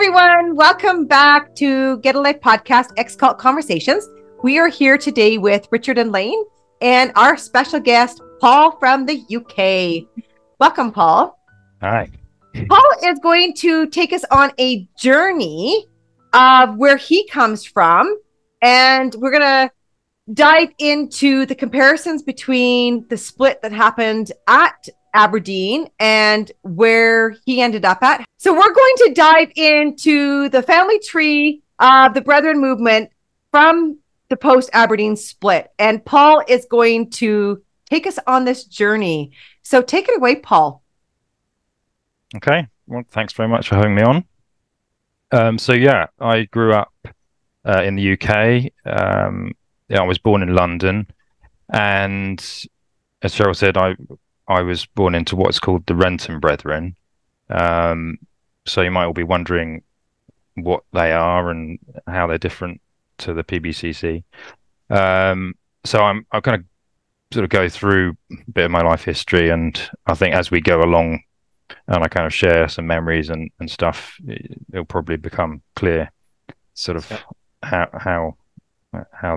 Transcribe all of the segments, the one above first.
everyone. Welcome back to Get a Life Podcast X-Cult Conversations. We are here today with Richard and Lane and our special guest, Paul from the UK. Welcome, Paul. Hi. Paul is going to take us on a journey of where he comes from, and we're going to dive into the comparisons between the split that happened at Aberdeen and where he ended up at. So we're going to dive into the family tree of the Brethren movement from the post-Aberdeen split. And Paul is going to take us on this journey. So take it away, Paul. Okay. Well, thanks very much for having me on. So yeah, I grew up in the UK. I was born in London, and as Cheryl said, I was born into what's called the Renton Brethren. So you might all be wondering what they are and how they're different to the PBCC. So I'm going to sort of go through a bit of my life history, and I think as we go along and I kind of share some memories and stuff, it'll probably become clear sort of how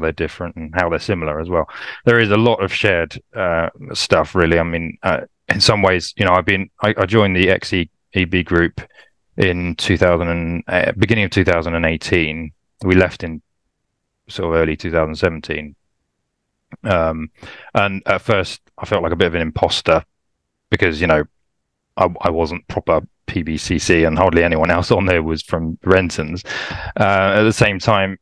they're different and how they're similar as well. There is a lot of shared stuff, really. I mean, in some ways, you know, I joined the XEB group in beginning of 2018. We left in sort of early 2017. And at first I felt like a bit of an imposter because, you know, I wasn't proper PBCC and hardly anyone else on there was from Rentons. At the same time,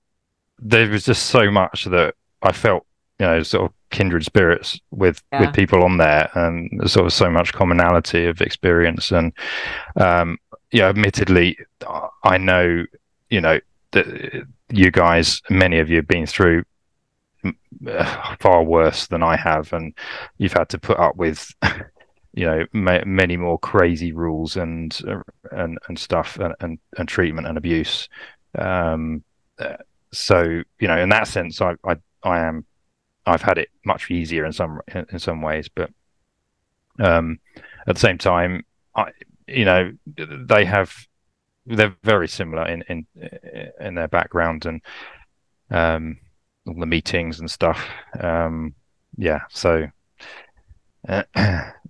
there was just so much that I felt, you know, sort of kindred spirits with people on there, and there's sort of so much commonality of experience. And admittedly, I know, you know, that you guys, many of you have been through far worse than I have, and you've had to put up with you know, many more crazy rules and stuff and treatment and abuse. So, you know, in that sense, I've had it much easier in some ways, but at the same time, you know, they're very similar in their background and all the meetings and stuff. So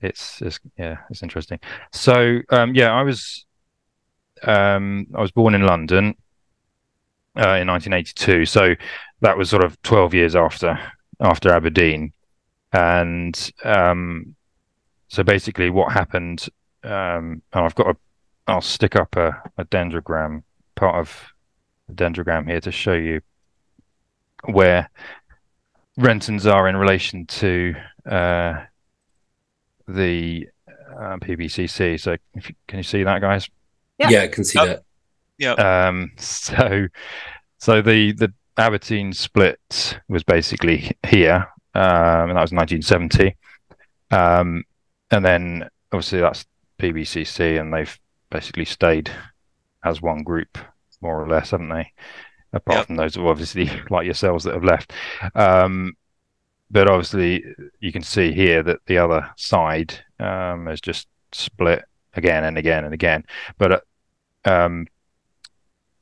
it's interesting. So I was born in London in 1982, so that was sort of 12 years after Aberdeen. And so basically what happened, and I'll stick up a dendrogram, part of the dendrogram here, to show you where Rentons are in relation to the PBCC. So can you see that, guys? Yeah, I can see that. Yeah. So the Aberdeen split was basically here, and that was 1970. And then obviously that's PBCC, and they've basically stayed as one group, more or less, haven't they? Apart from those, obviously, like yourselves, that have left. But obviously, you can see here that the other side has just split again and again and again. But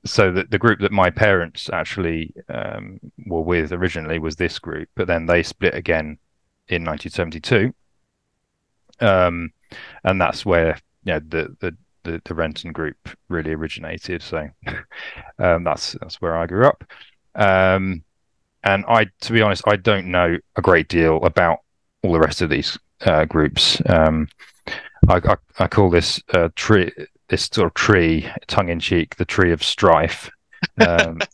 so the group that my parents actually were with originally was this group, but then they split again in 1972, and that's where, you know, the Renton group really originated. So that's where I grew up. And to be honest, I don't know a great deal about all the rest of these groups. I call this tree, this sort of tree, tongue-in-cheek, the tree of strife, rather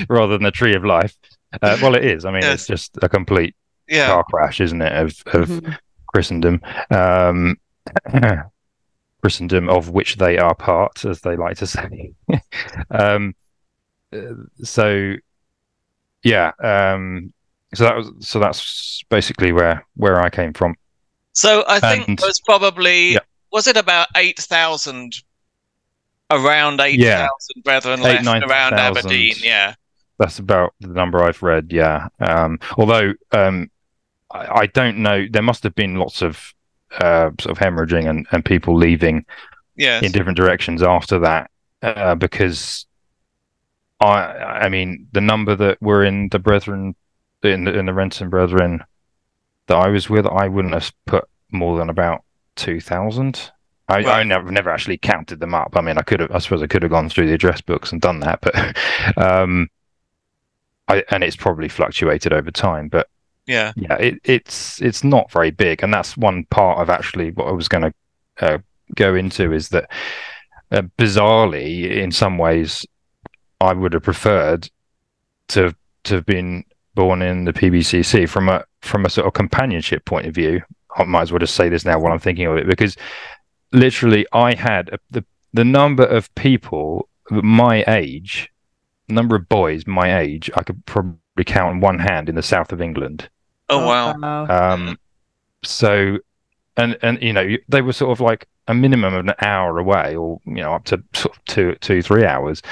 than the tree of life. Well, it is. I mean, it's just a complete car crash, isn't it, of Christendom. Christendom, of which they are part, as they like to say. So that's basically where I came from. So I think it was probably was it about 8,000, around 8,000 brethren left around Aberdeen? Yeah, that's about the number I've read. Yeah, although I don't know, there must have been lots of sort of hemorrhaging and people leaving in different directions after that. because I mean, the number that were in the Brethren, in the Renton Brethren that I was with, I wouldn't have put more than about 2,000. I never actually counted them up. I mean, I suppose I could have gone through the address books and done that, but and it's probably fluctuated over time. But it's not very big, and that's one part of actually what I was going to go into, is that bizarrely, in some ways, I would have preferred to have been born in the PBCC from a sort of companionship point of view. I might as well just say this now while I'm thinking of it, because literally I had the number of people my age, number of boys my age, I could probably count on one hand in the south of England. Oh wow! So, and you know, they were sort of like a minimum of an hour away, or you know, up to sort of 2-3 hours.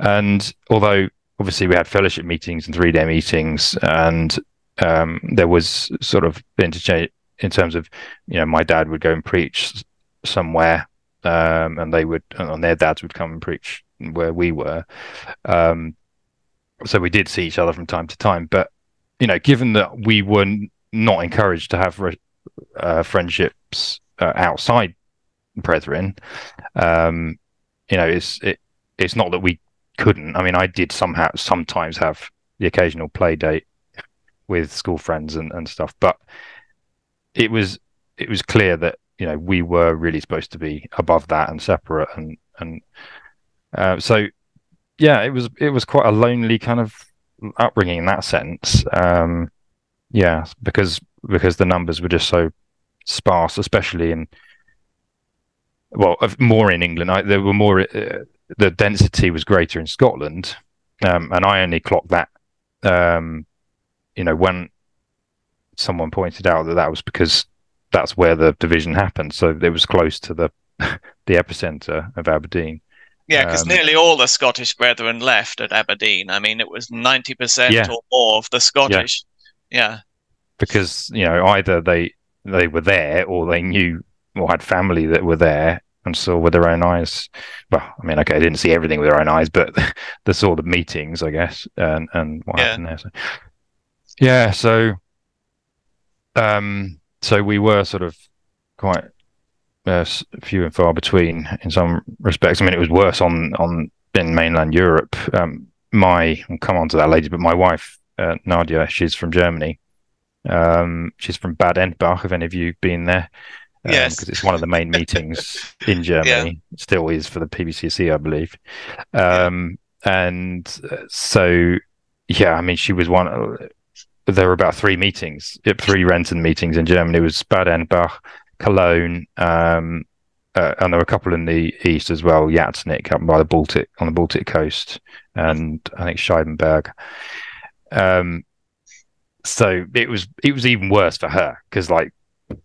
And although obviously we had fellowship meetings and 3-day meetings, and there was sort of interchange in terms of, you know, my dad would go and preach somewhere, and they would, and their dads would come and preach where we were. So we did see each other from time to time, but you know, given that we were not encouraged to have friendships outside Brethren, you know, it's not that we couldn't. I mean, I did sometimes have the occasional play date with school friends and stuff, but it was clear that, you know, we were really supposed to be above that and separate, and so yeah, it was quite a lonely kind of upbringing in that sense. Yeah, because the numbers were just so sparse, especially more in England. There were more. The density was greater in Scotland, and I only clocked that. You know, when someone pointed out that was because that's where the division happened, so it was close to the epicenter of Aberdeen. Yeah, because nearly all the Scottish Brethren left at Aberdeen. I mean, it was 90% or more of the Scottish. Yeah. Because, you know, either they were there, or they knew or had family that were there and saw with their own eyes. Well, I mean, okay, I didn't see everything with their own eyes, but the sort of meetings, I guess, and what happened there. So, yeah, so we were sort of quite few and far between in some respects. I mean, it was worse in mainland Europe. I'll come on to that later, but my wife, Nadia, she's from Germany. She's from Bad Endbach, if any of you been there. Yes, because it's one of the main meetings in Germany. It still is for the PBCC, I believe. And so, yeah, I mean, she was one. There were about 3 Renton meetings in Germany. It was Bad Endbach, Cologne, and there were a couple in the east as well, Yatsnik up by the Baltic, on the Baltic coast, and I think Scheibenberg. So it was even worse for her, because like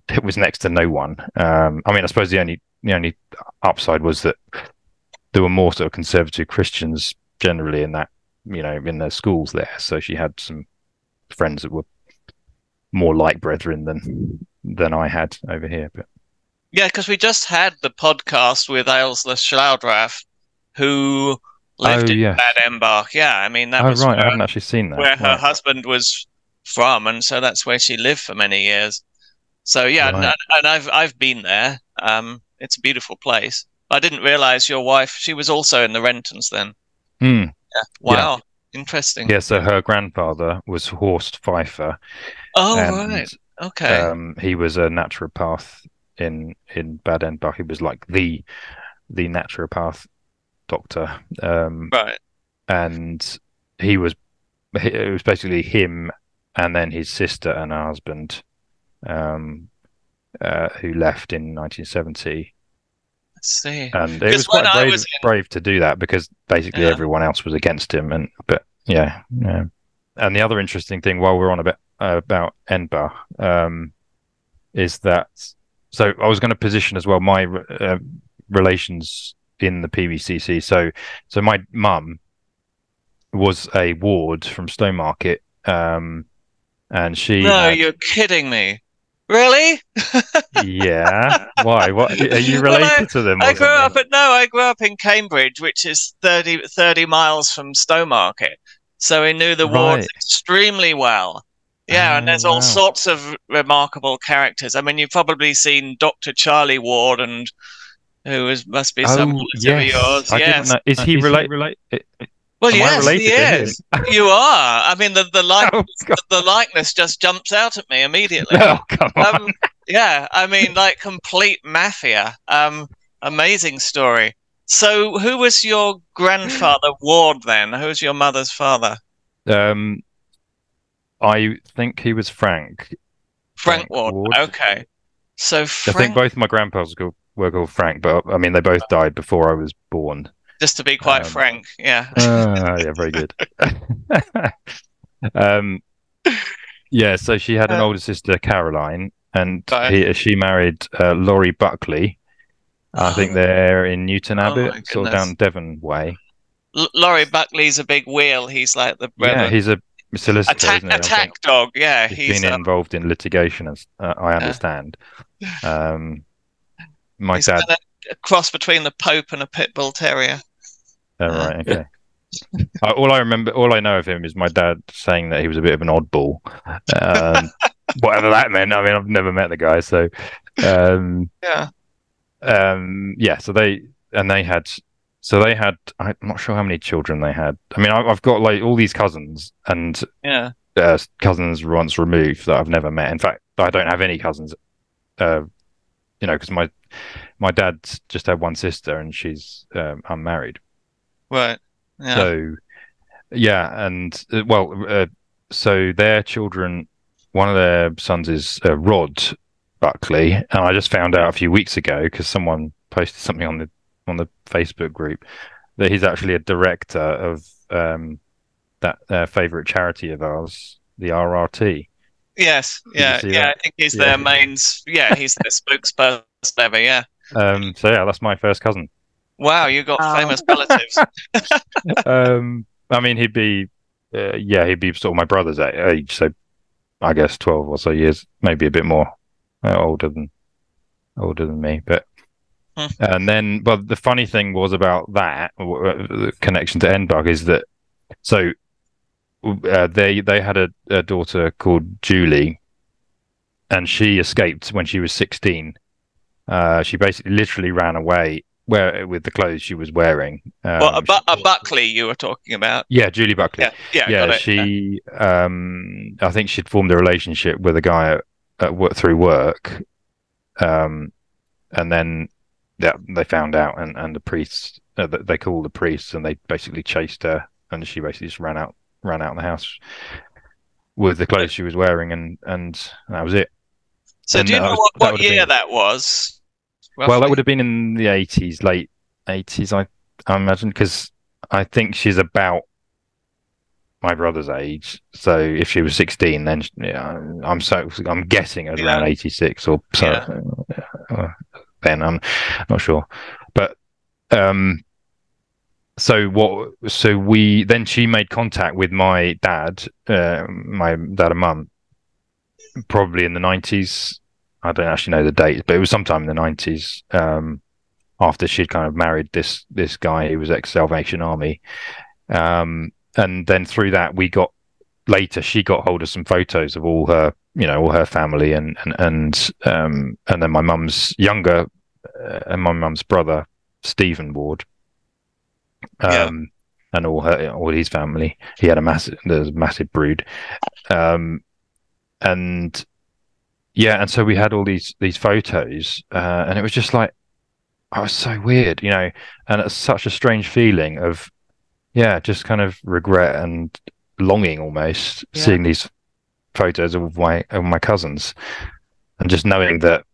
it was next to no one. I mean, I suppose the only upside was that there were more sort of conservative Christians generally in that, you know, in their schools there. So she had some friends that were more like Brethren than I had over here. But yeah, because we just had the podcast with Ailsa Schlaudraff, who lived in Bad Endbach. Yeah, I mean, that was right. I haven't actually seen that. Where her husband was from, and so that's where she lived for many years. So yeah, and I've been there. It's a beautiful place. I didn't realize your wife, she was also in the Rentons then. Yeah. Wow. Yeah. Interesting. Yeah, so her grandfather was Horst Pfeiffer. Oh, right. Okay. He was a naturopath in Bad Endbach. He was like the naturopath doctor. Right. And it was basically him and then his sister and her husband, who left in 1970. I see. And it was quite brave to do that, because basically everyone else was against him. But yeah. And the other interesting thing, while we're on about Endbach, is that, so I was going to position as well my relations in the PBCC. So my mum was a ward from Stowmarket, and she. No, you're kidding me. Really? Yeah. Why? What are you related to them? I Or grew up something? I grew up in Cambridge, which is 30 miles from Stowmarket. So we knew the wards Right. extremely well. Yeah, and Oh, there's all wow. sorts of remarkable characters. I mean, you've probably seen Dr. Charlie Ward, and must be some Oh, relative of yes. yours. I didn't Yes. know. Is he related? Well, Am I yes, he related to him? is. You are. I mean, Oh, God. the likeness just jumps out at me immediately. No, come on. Yeah, I mean, like complete mafia. Amazing story. So, who was your grandfather Ward then? Who was your mother's father? Um, I think he was Frank. Frank Ward. Ward. Okay. So I think Frank, both my grandpas were called Frank, but I mean they both died before I was born. just to be quite Um, frank, yeah. Yeah, very good. Um, yeah, so she had an older sister, Caroline, and Right. she married Laurie Buckley. I think they're in Newton Oh my Abbot, sort of goodness. down Devon way. Laurie Buckley's a big wheel. He's like the Yeah, brother. he's a solicitor, Attack isn't he? I think attack dog. Yeah, he's he's been involved in litigation, as I uh, understand. Um, my he's dad. kind of a cross between the Pope and a pit bull terrier. Oh, Uh, right, okay. All I know of him is my dad saying that he was a bit of an oddball, um, whatever that meant. I mean, I've never met the guy, so um, yeah. yeah. They had. I'm not sure how many children they had. I mean, I've got like all these cousins and Yeah. cousins once removed that I've never met. In fact, I don't have any cousins. Because my dad's just had one sister and she's unmarried. Right. Yeah. So yeah, and so their children, one of their sons is Rod Buckley, and I just found out a few weeks ago because someone posted something on the Facebook group that he's actually a director of that favorite charity of ours, the RRT. Yes. Did you Yeah. see Yeah. that? I think he's Yeah. their mains. Yeah. He's their spokesperson ever. Yeah. So yeah, that's my first cousin. Wow. You got famous relatives. I mean, he'd be sort of my brother's age, so I guess 12 or so years, maybe a bit more older than me. But Hmm. and then, but the funny thing was about that the connection to Enbug is that so they had a daughter called Julie, and she escaped when she was 16. She basically literally ran away with the clothes she was wearing. Well, a Buckley you were talking about. Yeah, Julie Buckley. Yeah. Yeah. Yeah, Got it. she. I think she'd formed a relationship with a guy at work through work, and then they found out, and the priests they called the priests, and they basically chased her, and she basically just ran out of the house with the clothes she was wearing, and that was it. So, And do you know that what would have year been, that was? well, that Roughly? would have been in the 80s, late 80s, I imagine, because I think she's about my brother's age. So if she was 16, then yeah, I'm guessing it was around 86 or so. Yeah. Then I'm not sure, but then she made contact with my dad and mum probably in the 90s. I don't actually know the date, but it was sometime in the 90s. After she'd kind of married this guy who was ex-Salvation Army. And then through that, she got hold of some photos of all her family and then my mum's and my mum's brother, Stephen Ward, and all his family. He had there's a massive brood. And yeah, and so we had all these photos, and it was just like, oh, it was so weird, and it's such a strange feeling of, yeah, just kind of regret and longing almost seeing these photos of my cousins, and just knowing that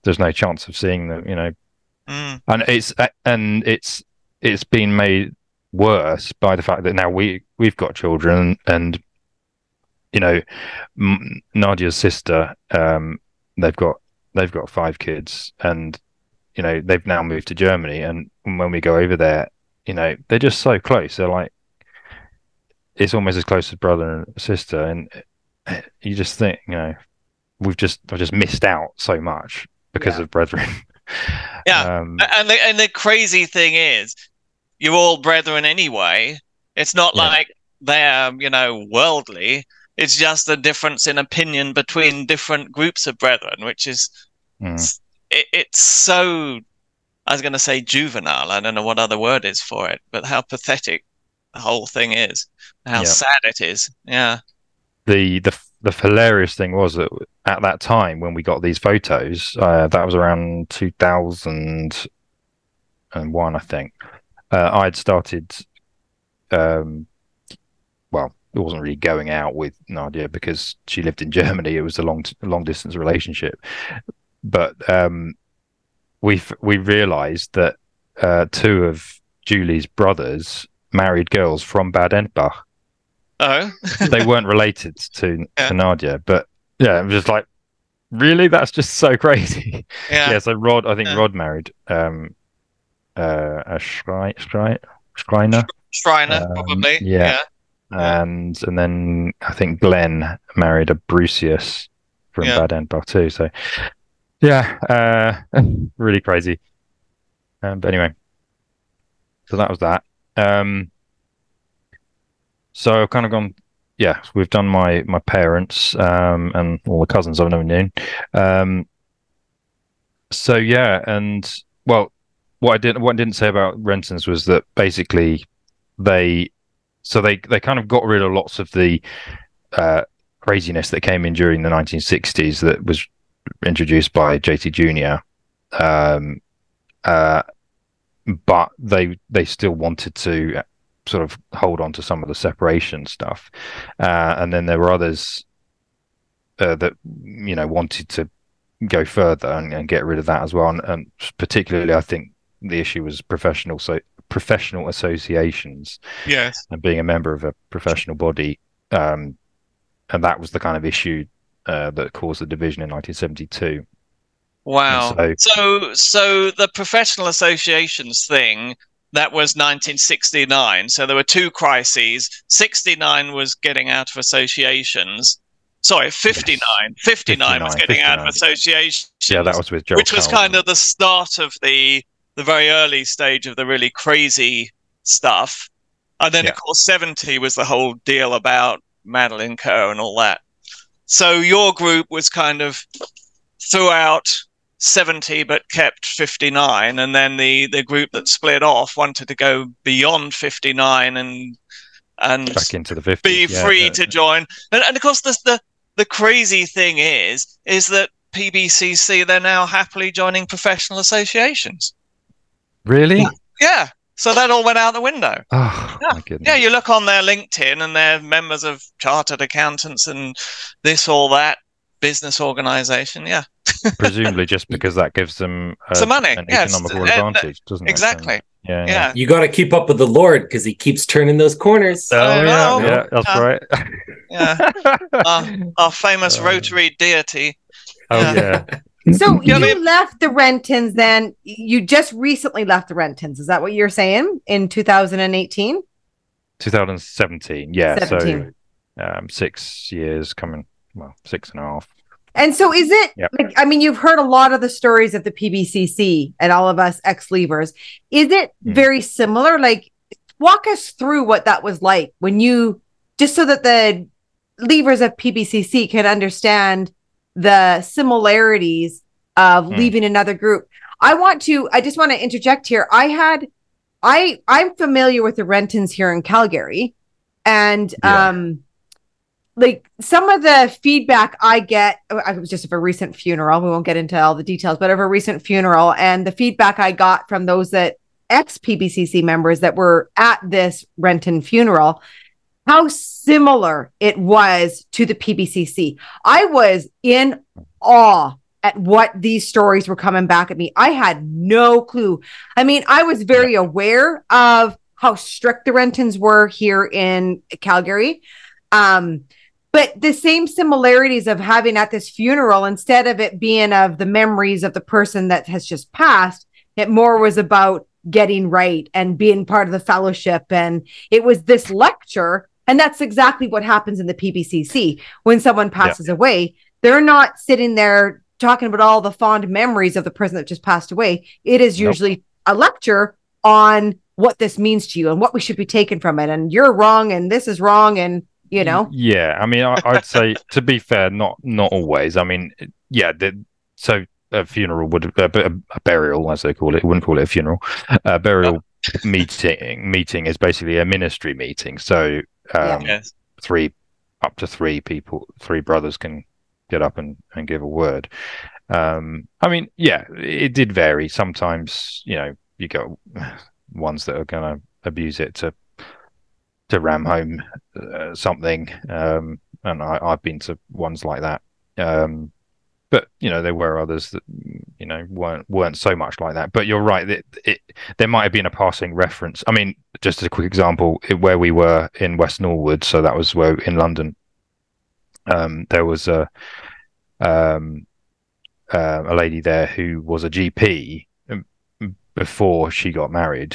there's no chance of seeing them, and it's been made worse by the fact that now we've got children, and Nadia's sister, they've got 5 kids, and they've now moved to Germany, and when we go over there, they're just so close. They're like, it's almost as close as brother and sister, and you just think, I just missed out so much because of Brethren. Yeah, and the crazy thing is, you're all brethren anyway. It's not like they're, worldly. It's just a difference in opinion between different groups of brethren, which is it's so, I was going to say juvenile. I don't know what other word is for it, but how pathetic the whole thing is, how sad it is. Yeah. The hilarious thing was that at that time when we got these photos, that was around 2001, I think. I'd started, well, it wasn't really going out with Nadia because she lived in Germany. It was a long distance relationship, but we realised that two of Julie's brothers married girls from Bad Endbach. Oh, they weren't related to Nadia, but it was just like, really, that's just so crazy. Yeah. So Rod, I think Rod married a Schreiner, probably. And then I think Glenn married a Brucius from Bad Endbach too. So really crazy. But anyway, so that was that. So I've kind of gone, we've done my parents and all the cousins I've never known. And well, what I didn't say about Rentons was that basically they kind of got rid of lots of the craziness that came in during the 1960s that was introduced by JT Jr. But they still wanted to sort of hold on to some of the separation stuff, and then there were others that wanted to go further and get rid of that as well. And particularly, I think the issue was professional associations. Yes, and being a member of a professional body, and that was the kind of issue that caused the division in 1972. Wow. So the professional associations thing, that was 1969. So there were two crises. 69 was getting out of associations. Sorry, 59. Yes. 59 was getting out of associations. Yeah, that was with Joel which was kind of the start of the very early stage of the really crazy stuff. And then, of course, 70 was the whole deal about Madeline Kerr and all that. So your group was kind of throughout 70 but kept 59, and then the group that split off wanted to go beyond 59 and back into the 50s, be free to join. And of course the crazy thing is that PBCC, they're now happily joining professional associations. Really? Yeah. So that all went out the window. Oh, my goodness. Yeah, you look on their LinkedIn and they're members of chartered accountants and this, all that, business organization. Yeah. Presumably just because that gives them some money, an economical advantage, doesn't it? Exactly. Yeah. You got to keep up with the Lord because he keeps turning those corners. Yeah, that's right. Yeah. Our famous rotary deity. Oh, yeah. So you left the Rentons then. You just recently left the Rentons. Is that what you're saying? In 2018? 2017, yeah. 17. So 6 years coming, 6.5. And so is it, you've heard a lot of the stories of the PBCC and all of us ex-leavers. Is it very similar? Like, walk us through what that was like when just so that the leavers of PBCC can understand the similarities of leaving another group. I just want to interject here. I'm familiar with the Rentons here in Calgary, and like some of the feedback I get, I was just of a recent funeral. We won't get into all the details, but of a recent funeral, and the feedback I got from those ex-PBCC members that were at this Renton funeral, how similar it was to the PBCC. I was in awe at what these stories were coming back at me. I had no clue. I mean, I was very aware of how strict the Rentons were here in Calgary. But the same similarities of having at this funeral, instead of it being of the memories of the person that has just passed, it more was about getting right and being part of the fellowship. And it was this lecture. And that's exactly what happens in the PBCC. When someone passes away, they're not sitting there talking about all the fond memories of the person that just passed away. It is usually a lecture on what this means to you and what we should be taking from it. And you're wrong and this is wrong. And, you know. Yeah. I mean, I'd say, to be fair, not always. I mean, yeah. So a funeral would, a burial, as they call it, wouldn't call it a funeral. A burial meeting is basically a ministry meeting. So up to three brothers can get up and give a word. I mean, yeah, it did vary. Sometimes, you know, you got ones that are going to abuse it to ram home something, and I've been to ones like that. But you know, there were others that, you know, weren't so much like that. But you're right, there might have been a passing reference. I mean, just as a quick example, where we were in West Norwood, so that was where in London, there was a lady there who was a GP before she got married.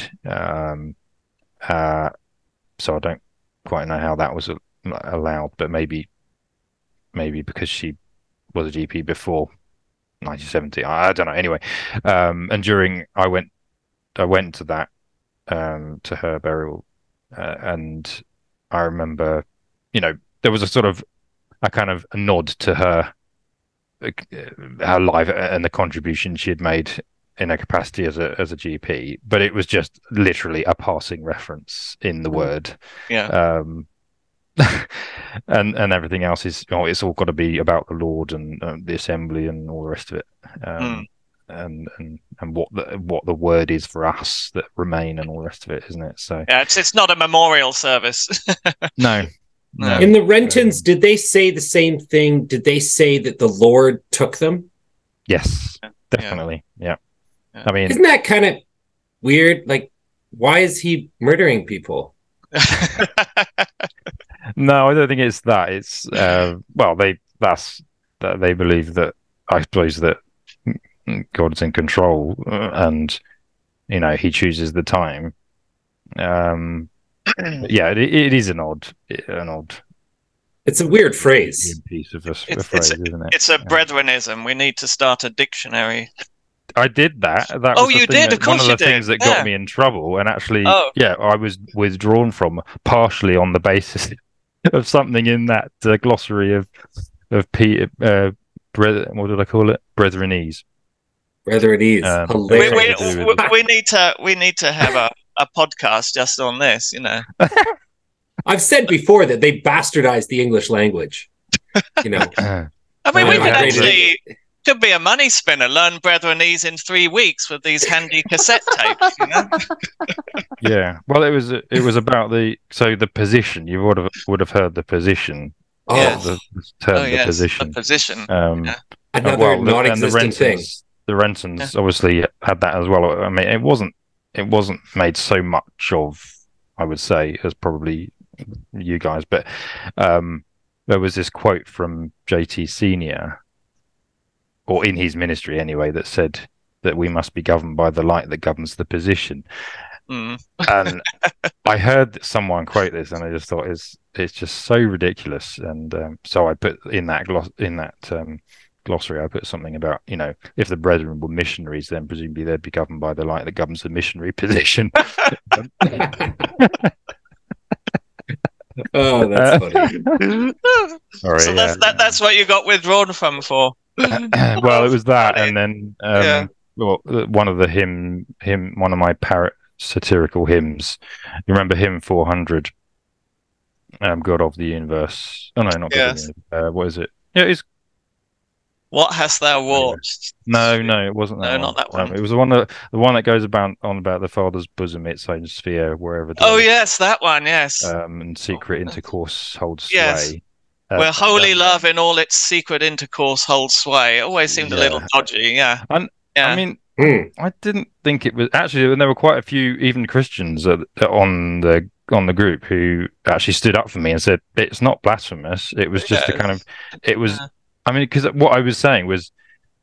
So I don't quite know how that was allowed, but maybe because she was a GP before 1970. I don't know. Anyway, and during I went to that to her burial, and I remember, you know, there was a kind of a nod to her life and the contribution she had made in her capacity as a GP, but it was just literally a passing reference in the word. Yeah. And everything else is, it's all got to be about the Lord and the assembly and all the rest of it, and what the word is for us that remain and all the rest of it, isn't it? So yeah, it's not a memorial service. No. In the Rentons, did they say the same thing? Did they say that the Lord took them? Yes, definitely. Yeah. I mean, isn't that kind of weird? Like, why is he murdering people? No, I don't think it's that. It's well, they believe that, I suppose, that God's in control, and you know, he chooses the time. Yeah, it is an odd. It's a weird phrase. Piece of a phrase, isn't it? It's a Brethrenism. We need to start a dictionary. I did that. That oh, was you did? Of course one of the things that got me in trouble, and actually, I was withdrawn from partially on the basis of something in that glossary of what did I call it? Brethrenese. Hilarious. We need to have a podcast just on this, you know. I've said before that they bastardized the English language. You know, I mean, we could actually. Could be a money spinner. Learn Brethrenese in 3 weeks with these handy cassette tapes. You know? Yeah. Well, it was about the position. You would have heard the position. Oh, the term, the position. The position. Another non-existent thing. The Rentons obviously had that as well. I mean, it wasn't made so much of, I would say, as probably you guys, but there was this quote from JT Senior, or in his ministry anyway, that said that we must be governed by the light that governs the position. And I heard someone quote this, and I just thought it's just so ridiculous. And so I put in that glossary, I put something about, you know, if the Brethren were missionaries, then presumably they'd be governed by the light that governs the missionary position. Oh, that's funny. Sorry, so that's what you got withdrawn from for. Well, it was that, and then one of the one of my satirical hymns. You remember hymn 400? God of the universe. Oh no, not God of the universe. What is it? Yeah, it's. What hast thou wrought? No, it wasn't that. No, not that one. It was the one that goes about the Father's bosom, its own sphere, wherever. Oh yes, that one. Yes. And secret intercourse holds sway. Yes. Where holy love in all its secret intercourse holds sway. It always seemed a little dodgy, yeah. I mean, I didn't think it was actually. And there were quite a few even Christians on the group who actually stood up for me and said it's not blasphemous. It was just a kind of. It was. I mean, because what I was saying was,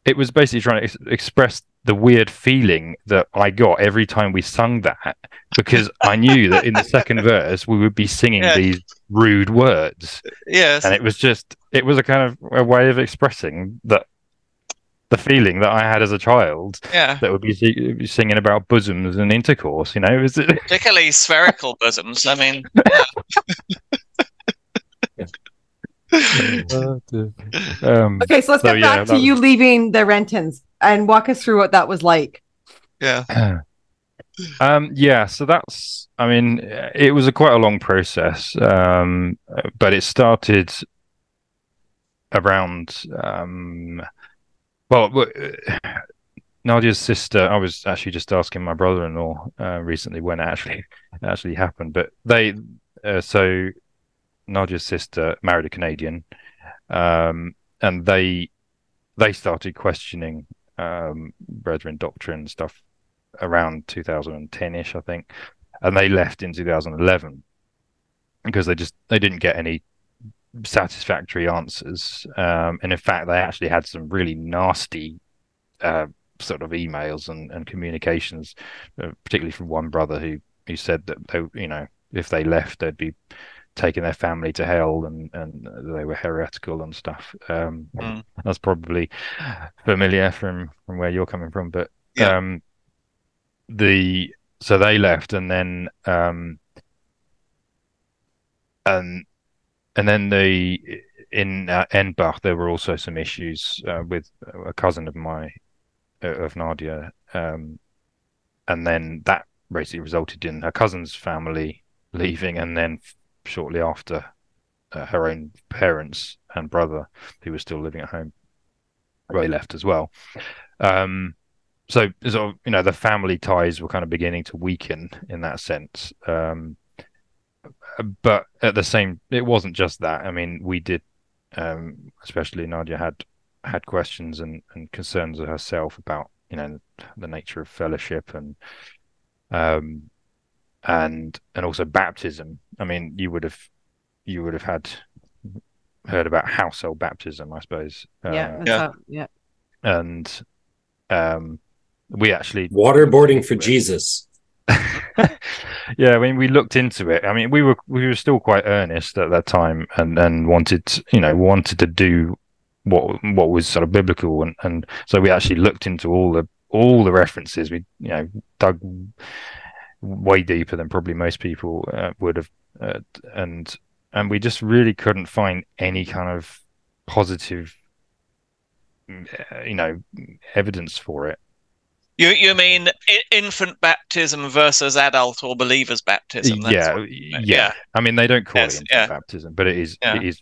it was basically trying to express the weird feeling that I got every time we sung that, because I knew that in the second verse we would be singing these rude words. Yes. And it was a kind of a way of expressing that the feeling that I had as a child that would be singing about bosoms and intercourse, you know. It was particularly spherical bosoms. I mean, Okay, so let's get back to you leaving the Rentons and walk us through what that was like. Yeah. So that's, I mean, it was quite a long process, but it started around, Nadia's sister. I was actually just asking my brother-in-law recently when it actually happened, but so Nadia's sister married a Canadian, and they started questioning Brethren doctrine and stuff around 2010-ish, I think, and they left in 2011 because they didn't get any satisfactory answers, and in fact they actually had some really nasty sort of emails and communications, particularly from one brother who said that they, you know, if they left they'd be taking their family to hell and they were heretical and stuff. That's probably familiar from where you're coming from, but so they left, and then in Enbach there were also some issues with a cousin of Nadia, and then that basically resulted in her cousin's family leaving, and then shortly after her own parents and brother, who was still living at home, they left as well. So sort of, you know, the family ties were kind of beginning to weaken in that sense. But at the same, it wasn't just that. I mean, we did, especially Nadia had questions and concerns herself about, you know, the nature of fellowship and also baptism. I mean, you would have heard about household baptism, I suppose. And we actually waterboarding for Jesus. Yeah, when we looked into it, I mean, we were still quite earnest at that time, and wanted to do what was sort of biblical, and so we actually looked into all the references. We, you know, dug way deeper than probably most people would have, and we just really couldn't find any kind of positive, you know, evidence for it. You mean infant baptism versus adult or believer's baptism? Yeah. I mean, they don't call it infant baptism, but it is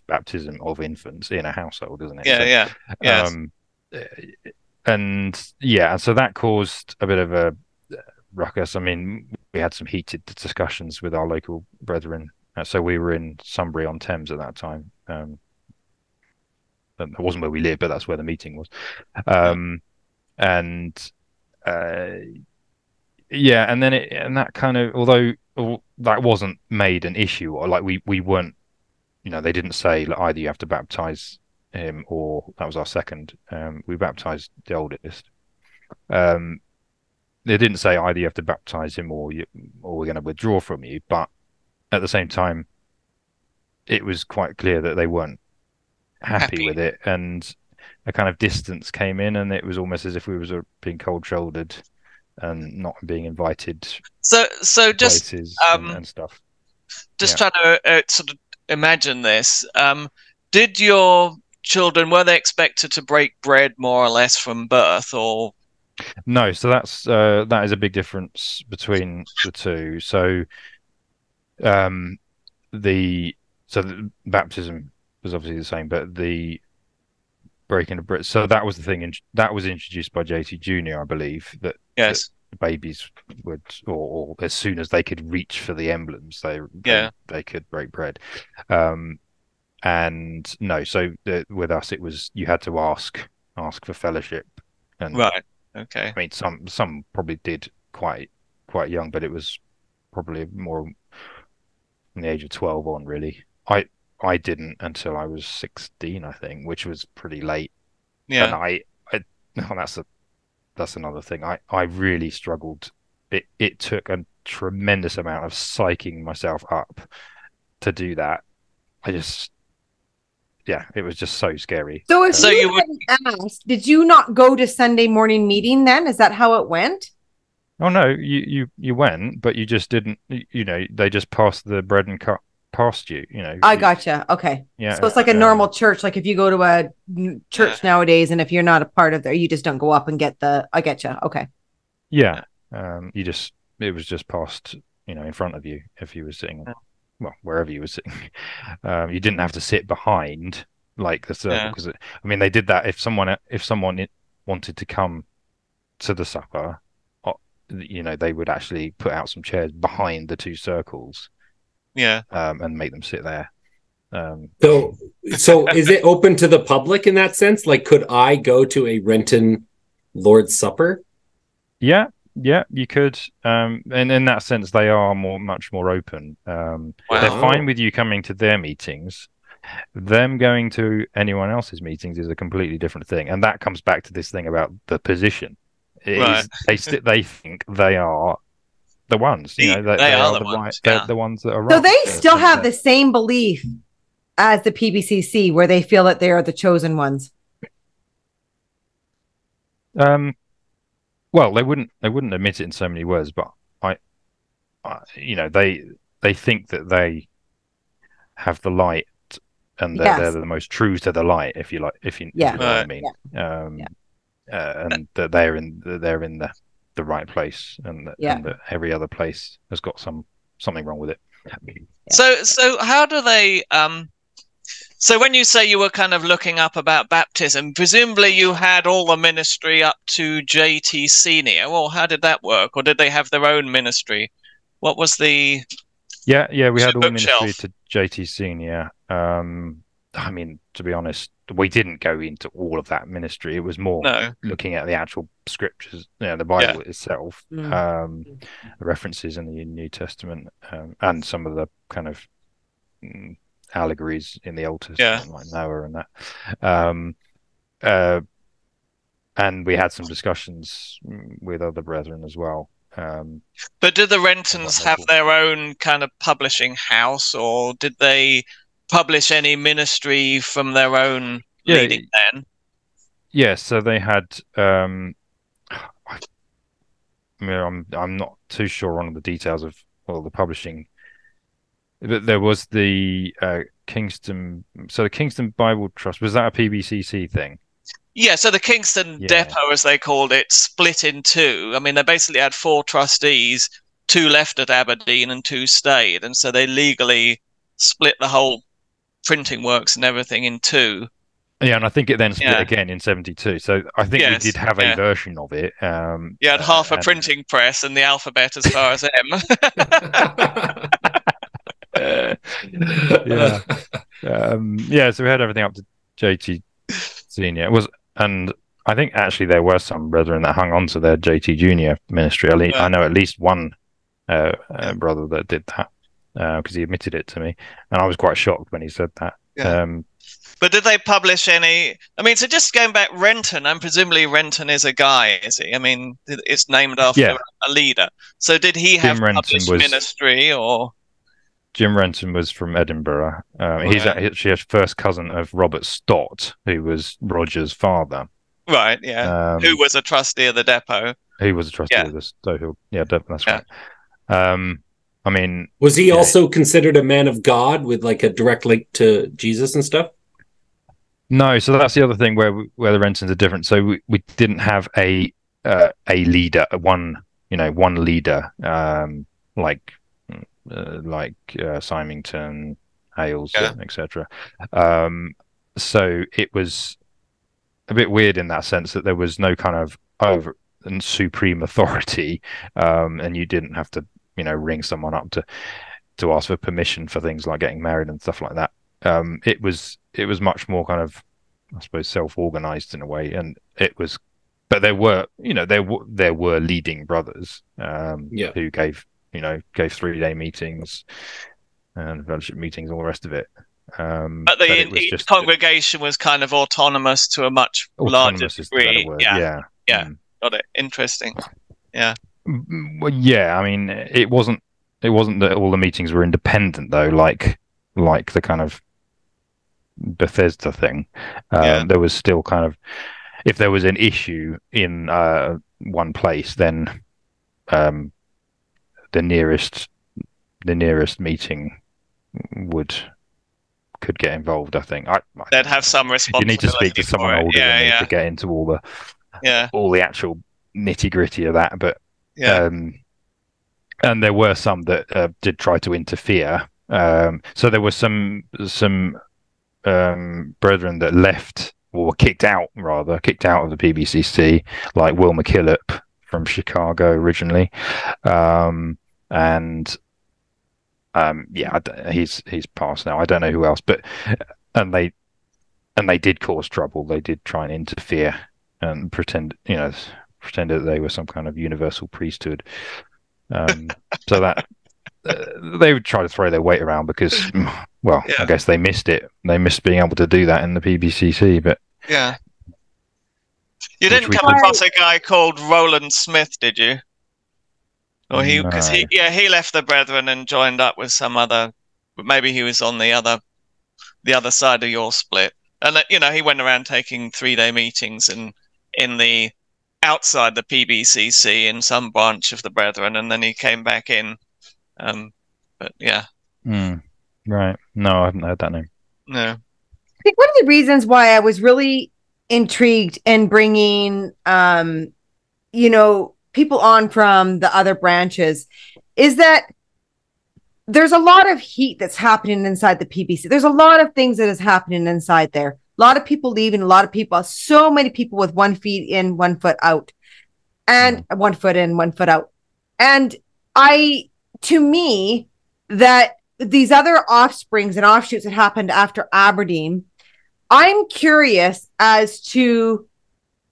baptism of infants in a household, isn't it? So that caused a bit of a ruckus. I mean, we had some heated discussions with our local brethren. So we were in Sunbury-on-Thames at that time. That wasn't where we lived, but that's where the meeting was. And then that kind of, although that wasn't made an issue, or like we weren't, you know, they didn't say like, either you have to baptize him, or that was our second. We baptized the oldest. They didn't say either you have to baptize him or we're going to withdraw from you. But at the same time, it was quite clear that they weren't happy with it, and a kind of distance came in, and it was almost as if we was being cold-shouldered and not being invited. So just and stuff. Just trying to sort of imagine this. Did your children, were they expected to break bread more or less from birth, or? No, so that is a big difference between the two. So, the baptism was obviously the same, but the breaking of bread. So that was the thing, that was introduced by JT Jr., I believe, that that babies would, or as soon as they could reach for the emblems, they could break bread. And no, so with us, it was you had to ask for fellowship. And right. Okay. I mean, some probably did quite young, but it was probably more from the age of 12 on, really. I didn't until I was 16, I think, which was pretty late. Yeah. And that's another thing. I really struggled. It took a tremendous amount of psyching myself up to do that. It was just so scary. So if you hadn't asked, did you not go to Sunday morning meeting then? Is that how it went? Oh no, you went, but you just didn't. They just passed the bread and cup past you. I gotcha. Okay. Yeah. So it's like a normal church. Like if you go to a church nowadays, and if you're not a part of there, you just don't go up and get the. I getcha. Okay. Yeah. It was just passed, in front of you if you were sitting, well, wherever you were sitting. You didn't have to sit behind like the circle because they did that if someone wanted to come to the supper. They would actually put out some chairs behind the two circles, and make them sit there. So is it open to the public in that sense? Like, could I go to a Renton Lord's Supper? Yeah, you could. And in that sense, they are much more open. They're fine with you coming to their meetings. Them going to anyone else's meetings is a completely different thing, and that comes back to this thing about the position. They think they are the ones, they are the ones. They're the ones that are right. So they still have the same belief as the PBCC, where they feel that they are the chosen ones. Well, they wouldn't admit it in so many words, but they think that they have the light, and they're the most true to the light, if you know what I mean. And that they're in the right place, and that every other place has got something wrong with it. So how do they? So when you say you were kind of looking up about baptism, presumably you had all the ministry up to JT Senior. Well, how did that work, or did they have their own ministry? What was the? Yeah, we had all ministry to JT Senior. To be honest, we didn't go into all of that ministry. It was more looking at the actual scriptures, the Bible itself, the references in the New Testament, and some of the kind of allegories in the Old Testament, like Noah and that. And we had some discussions with other brethren as well. But did the Rentons have their own kind of publishing house, or did they publish any ministry from their own leading then? Yes, so they had. I'm not too sure on the details of all the publishing, but there was the Kingston. So the Kingston Bible Trust, was that a PBCC thing? Yeah, so the Kingston Depot, as they called it, split in two. They basically had 4 trustees, 2 left at Aberdeen and 2 stayed, and so they legally split the whole printing works and everything in 2. Yeah, and I think it then split again in 72. So I think we did have a version of it. You had half a printing press and the alphabet as far as M. So we had everything up to JT Senior. And I think actually there were some brethren that hung on to their JT Junior ministry. I know at least one brother that did that, because he admitted it to me, and I was quite shocked when he said that. But did they publish any? So just going back, Renton, and presumably Renton is a guy, is he? It's named after a leader. So did he have published ministry, or? Jim Renton was from Edinburgh. He's actually a first cousin of Robert Stott, who was Roger's father. Right, who was a trustee of the depot. He was a trustee of the Stonehill. Yeah, that's right. Was he also considered a man of God with like a direct link to Jesus and stuff? No, so that's the other thing where the Rentons are different. So we didn't have a leader, one leader, like Symington, Hales, etc. So it was a bit weird in that sense that there was no kind of over and supreme authority, and you didn't have to ring someone up to ask for permission for things like getting married and stuff like that. It was much more kind of, I suppose, self-organized in a way, and but there were leading brothers who gave 3-day meetings and fellowship meetings, all the rest of it. But the congregation was kind of autonomous to a much larger degree. Got it. Interesting. Yeah. Well, yeah. I mean, it wasn't that all the meetings were independent though, like the kind of Bethesda thing. There was still kind of, if there was an issue in one place, then the nearest meeting could get involved. I think they'd have some responsibility. You need to speak to someone older than me to get into all the actual nitty gritty of that. But and there were some that did try to interfere. So there were some brethren that left, or were kicked out of the PBCC, like Will McKillop from Chicago originally, he's passed now. I don't know who else, but and they did cause trouble. They did try and interfere and pretend that they were some kind of universal priesthood. So that they would try to throw their weight around because, well, I guess they missed it. They missed being able to do that in the PBCC. But yeah, you didn't come across a guy called Roland Smith, did you? Or he left the Brethren and joined up with some other. Maybe he was on the other side of your split, and he went around taking 3-day meetings in the outside the PBCC in some branch of the Brethren, and then he came back in. But yeah. Right. No, I haven't heard that name. No. I think one of the reasons why I was really intrigued in bringing, people on from the other branches is that there's a lot of heat that's happening inside the PBC. There's a lot of things that is happening inside there. A lot of people leaving, so many people with 1 foot in, 1 foot out, and 1 foot in, 1 foot out. And to me, that these other offsprings and offshoots that happened after Aberdeen, I'm curious as to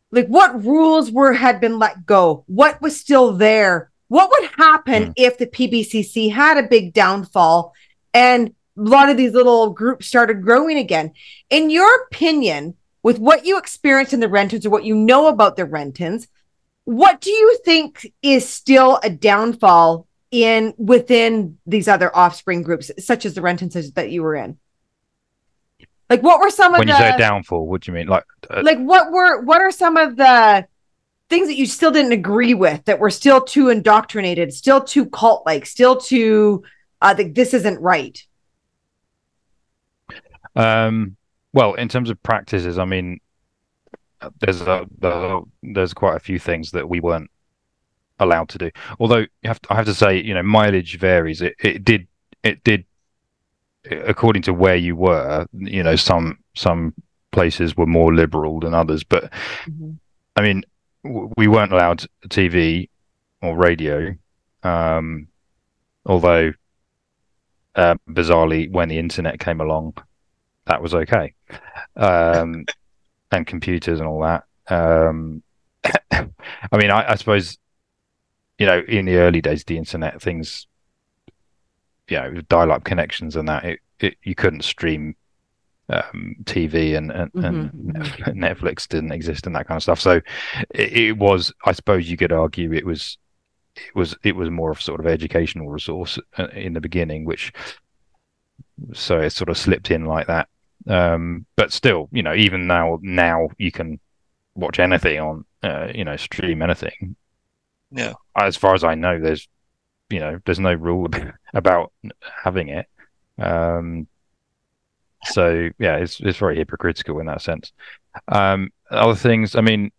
what rules had been let go, what was still there, what would happen if the PBCC had a big downfall and a lot of these little groups started growing again. In your opinion, with what you experienced in the Rentons or what you know about the Rentons, what do you think is still a downfall within these other offspring groups, such as the Rentons that you were in? What were some of when you say a downfall? What do you mean? What are some of the things that you still didn't agree with, that were still too indoctrinated, still too cult-like, still too this isn't right? Well, in terms of practices, I mean, there's quite a few things that we weren't allowed to do. Although I have to say, mileage varies. It did according to where you were. Some places were more liberal than others, but I mean, we weren't allowed TV or radio. Although bizarrely, when the internet came along, that was okay, and computers and all that. I mean, I suppose, in the early days of the internet, things, dial-up connections and that, you couldn't stream TV and Netflix didn't exist and that kind of stuff. So it was, I suppose you could argue, it was more of sort of educational resource in the beginning, so it sort of slipped in like that. But still, even now you can watch anything on, stream anything. Yeah. As far as I know, there's no rule about having it. So yeah, it's very hypocritical in that sense. Other things, I mean,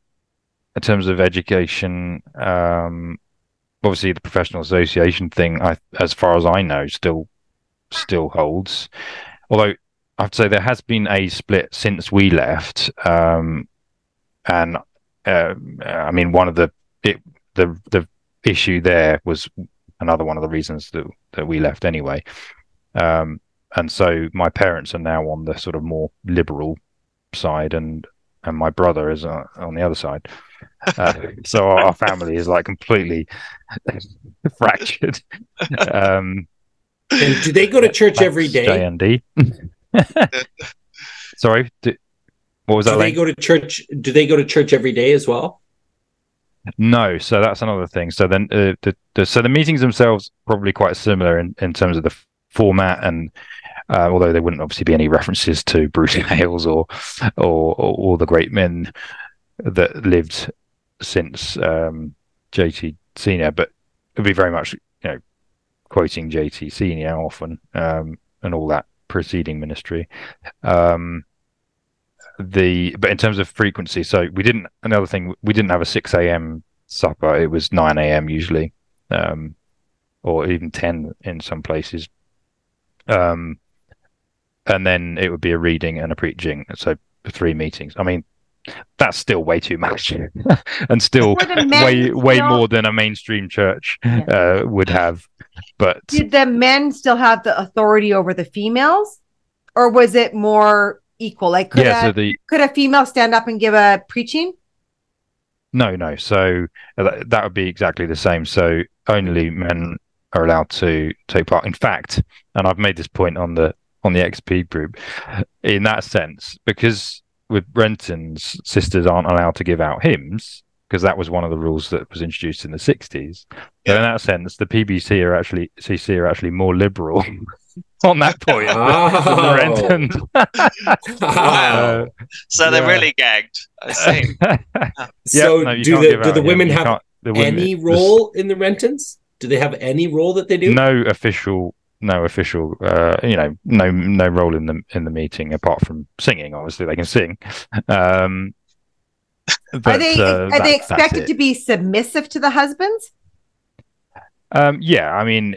in terms of education, obviously the professional association thing, as far as I know, still holds. Although I have to say there has been a split since we left, and I mean, one of the issue there was another one of the reasons that we left anyway. And so my parents are now on the sort of more liberal side, and my brother is on the other side. So our family is completely fractured. And do they go to church every day? JND. Sorry, what was that? Do they go to church every day as well? No, so that's another thing. So then the meetings themselves probably quite similar in terms of the format, and although there wouldn't obviously be any references to Bruce Hales or the great men that lived since JT Senior, but it'd be very much quoting JT Senior often, and all that preceding ministry. But in terms of frequency, so we didn't have a 6 a.m. supper. It was 9 a.m. usually, or even 10 in some places. And then it would be a reading and a preaching. So 3 meetings. I mean, that's still way too much, and still way more than a mainstream church would have. But did the men still have the authority over the females, or was it more equal? Like, could a female stand up and give a preaching? No. So that would be exactly the same. So only men are allowed to take part. In fact, and I've made this point on the XP group, in that sense, because with Rentons, sisters aren't allowed to give out hymns, because that was one of the rules that was introduced in the 60s. So in that sense, the PBC are actually more liberal on that point than the Rentons. Wow. So they're really gagged, I see. So do the women have any role in the Rentons? Do they have any role that they do? No official no role in the meeting apart from singing. Obviously they can sing. Are they expected to be submissive to the husbands? Yeah, I mean,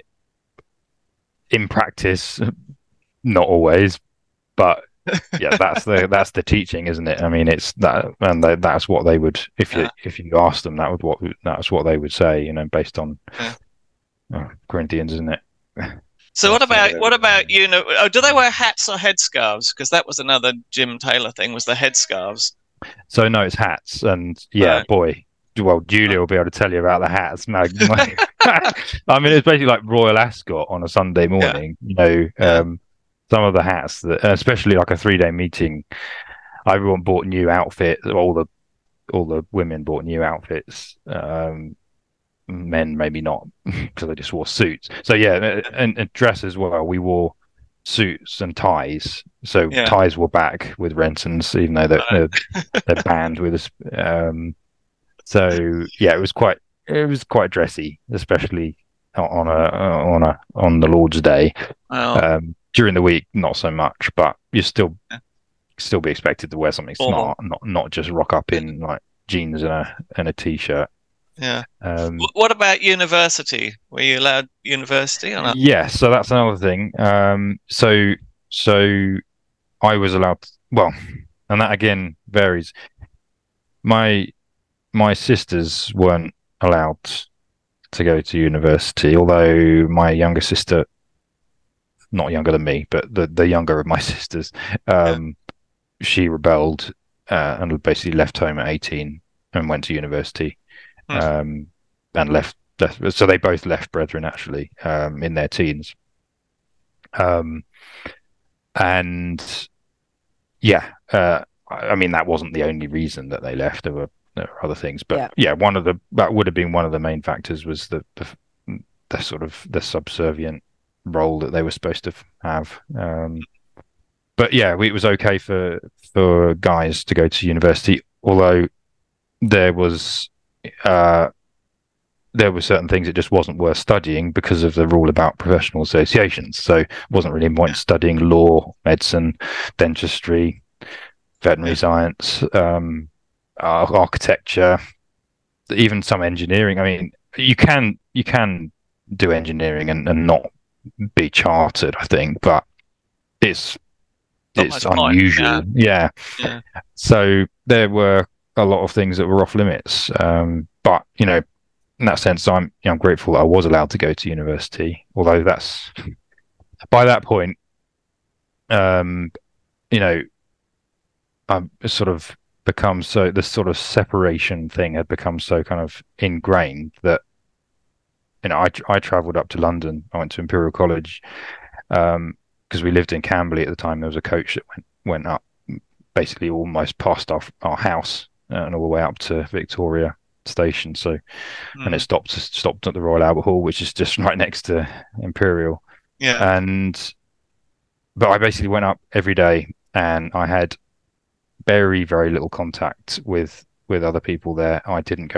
in practice, not always, but yeah, that's the teaching, isn't it? I mean, it's that, and that's what they would, if you asked them, that's what they would say, based on Corinthians, isn't it? So what about do they wear hats or headscarves? Because that was another Jim Taylor thing, was the headscarves. So no, it's hats, and boy, well, Julia will be able to tell you about the hats. I mean, it's basically like Royal Ascot on a Sunday morning. Some of the hats that, especially like a 3-day meeting, everyone bought new outfits. All the women bought new outfits. Men maybe not, because they just wore suits. So and dress as well. We wore suits and ties. So ties were back with Rentons, even though they're banned with us. So yeah, it was quite dressy, especially on the Lord's Day. Wow. During the week, not so much, but you still be expected to wear something smart, not just rock up in like jeans and a t-shirt. Yeah. What about university? Were you allowed university or not? Yeah, so that's another thing. So I was allowed and that again varies. My sisters weren't allowed to go to university, although my younger sister, not younger than me, but the younger of my sisters, she rebelled and basically left home at 18 and went to university. And left. So they both left Brethren actually in their teens. And I mean, that wasn't the only reason that they left. There were other things, but that would have been one of the main factors, was the sort of the subservient role that they were supposed to have. But yeah, it was okay for guys to go to university, although there were certain things it just wasn't worth studying because of the rule about professional associations. So it wasn't really point studying law, medicine, dentistry, veterinary science, architecture, even some engineering. I mean, you can do engineering and not be chartered, I think, but it's unusual. Yeah. So there were a lot of things that were off limits, but in that sense, I'm grateful that I was allowed to go to university. Although that's by that point, I've sort of become so, this sort of separation thing had become so kind of ingrained that I travelled up to London. I went to Imperial College because we lived in Camberley at the time. There was a coach that went up basically almost past our house and all the way up to Victoria. station. So, and it stopped at the Royal Albert Hall, which is just right next to Imperial. Yeah. But I basically went up every day, and I had very, very little contact with other people there. I didn't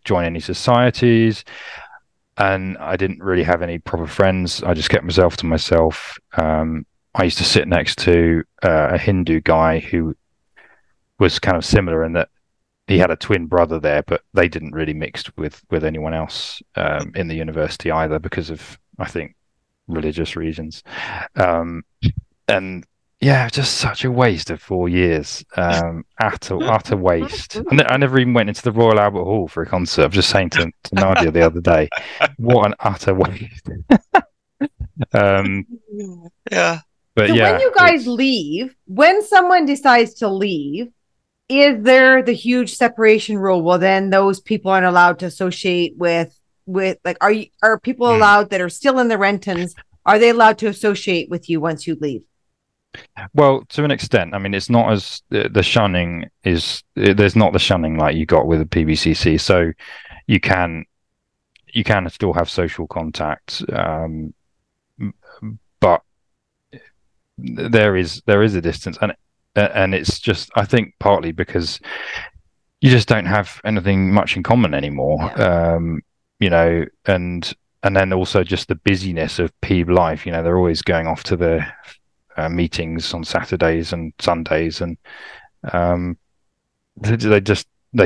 join any societies, and I didn't really have any proper friends. I just kept myself to myself. I used to sit next to a Hindu guy who was kind of similar in that he had a twin brother there, but they didn't really mix with anyone else in the university either, because of, I think, religious reasons. And yeah, just such a waste of 4 years. Utter waste. I never even went into the Royal Albert Hall for a concert. I was just saying to Nadia the other day, what an utter waste. Yeah. But so yeah, when you guys leave, when someone decides to leave, is there the huge separation rule? Well, then those people aren't allowed to associate with like, are people allowed that are still in the Rentons? Are they allowed to associate with you once you leave? Well, to an extent. I mean, it's not as the shunning is. There's not the shunning like you got with the PBCC. So you can still have social contact, but there is a distance, and it's just, I think, partly because you just don't have anything much in common anymore. Yeah. And then also just the busyness of peeb life. They're always going off to the meetings on Saturdays and Sundays, and they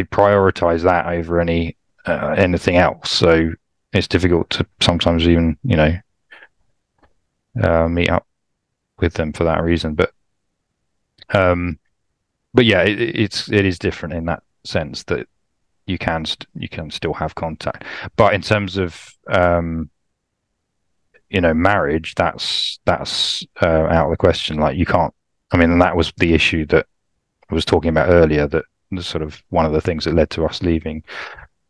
prioritize that over anything else. So it's difficult to sometimes even meet up with them for that reason. But yeah, it is different in that sense that you can still have contact. But in terms of marriage, that's out of the question. Like, you can't. I mean, and that was the issue that I was talking about earlier. That sort of one of the things that led to us leaving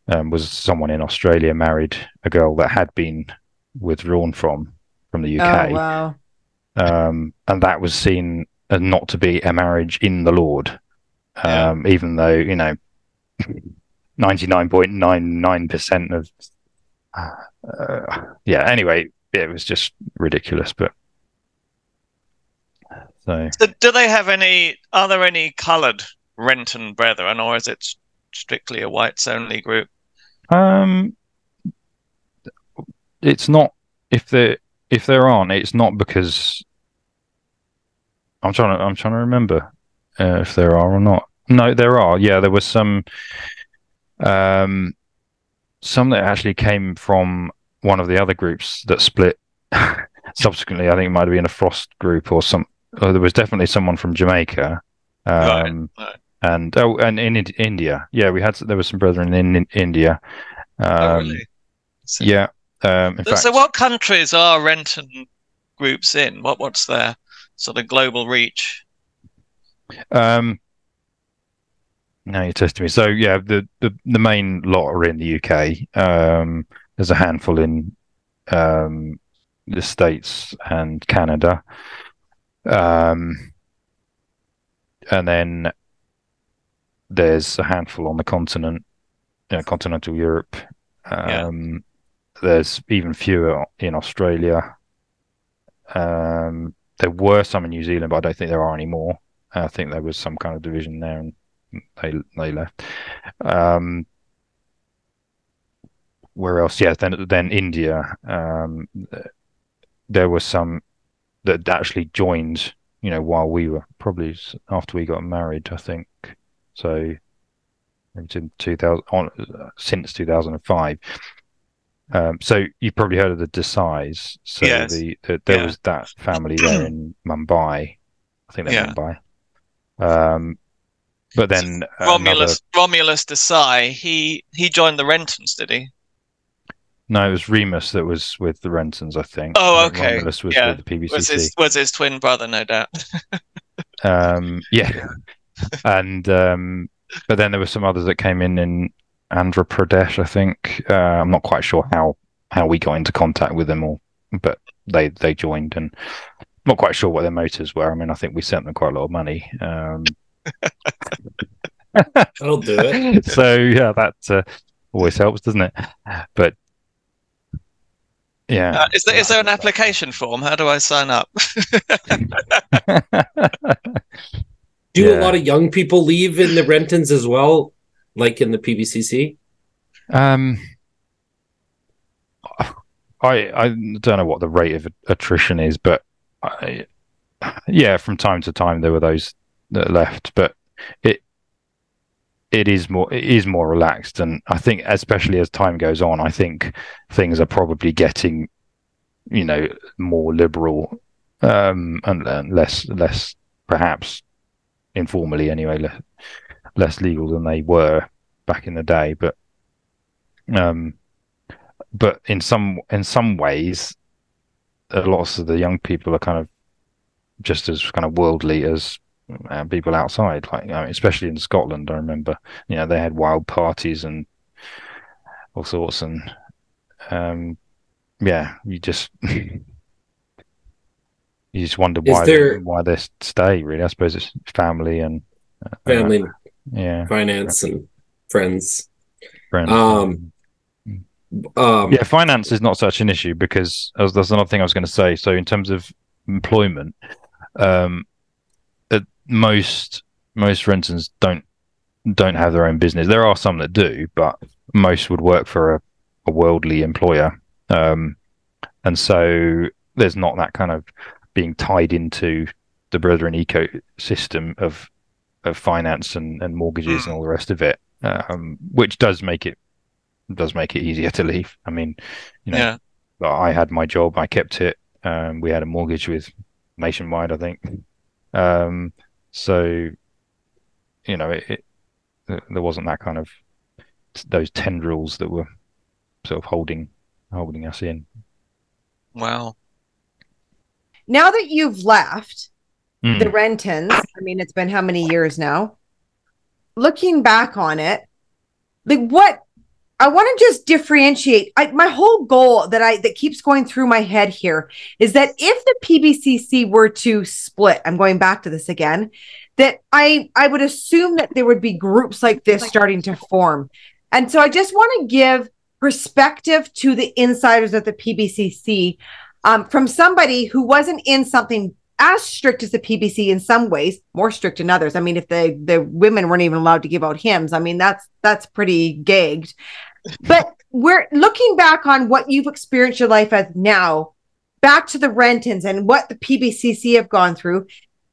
was someone in Australia married a girl that had been withdrawn from the UK. Oh, wow. And that was seen as not to be a marriage in the Lord, even though 99.99% of anyway, it was just ridiculous. But so do they have are there any coloured Renton Brethren, or is it strictly a whites only group? It's not. If there aren't, it's not because I'm trying to remember if there are or not. No, there are. Yeah, there was some that actually came from one of the other groups that split subsequently. I think it might have been a Frost group or some. Oh, there was definitely someone from Jamaica, Right. and in India. Yeah, there was some brethren in India. Really? Yeah. In fact, so what countries are Renton groups in? What's their sort of global reach? Now you're testing me. So yeah, the main lot are in the UK. There's a handful in the States and Canada, and then there's a handful on the continent, continental Europe. There's even fewer in Australia. There were some in New Zealand, but I don't think there are anymore. I think there was some kind of division there, and they left. Where else? Yeah, then India. There were some that actually joined, while we were probably after we got married, I think. So it's in 2000 since 2005. So you've probably heard of the Desais. So yes. There was that family there in Mumbai. I think they're Mumbai. But then Romulus Desai, he joined the Rentons, did he? No, it was Remus that was with the Rentons, I think. Oh, okay. Romulus was with the PBCC. Was his twin brother, no doubt. Yeah. And but then there were some others that came in Andhra Pradesh, I think. I'm not quite sure how we got into contact with them but they joined, and I'm not quite sure what their motives were. I mean, I think we sent them quite a lot of money. That'll do it. So yeah, that always helps, doesn't it? But yeah, is there an application form? How do I sign up? Do a lot of young people leave in the Rentons as well, like in the PBCC? I don't know what the rate of attrition is, but from time to time there were those that left, but it is more relaxed, and I think especially as time goes on, I think things are probably getting, more liberal, and less perhaps informally anyway, less legal than they were back in the day, but in some ways, a lot of the young people are kind of just as kind of worldly as people outside. Like, especially in Scotland, I remember, they had wild parties and all sorts, and you just wonder why they stay. Really, I suppose it's family and finance and friends. Finance is not such an issue because that's another thing I was going to say. So in terms of employment, most Rentons don't have their own business. There are some that do, but most would work for a worldly employer, and so there's not that kind of being tied into the Brethren ecosystem of finance and mortgages and all the rest of it, which does make it easier to leave. I mean, I had my job, I kept it. We had a mortgage with Nationwide, I think. So, there wasn't that kind of those tendrils that were sort of holding us in. Wow. Now that you've left the Rentons, I mean, it's been how many years now? Looking back on it, like what I want to just differentiate. My whole goal that keeps going through my head here is that if the PBCC were to split, I'm going back to this again, that I would assume that there would be groups like this starting to form. And so I just want to give perspective to the insiders of the PBCC, from somebody who wasn't in something as strict as the PBC in some ways, more strict in others. I mean, if the women weren't even allowed to give out hymns, I mean, that's pretty gagged. But we're looking back on what you've experienced your life as now, back to the Rentons and what the PBCC have gone through.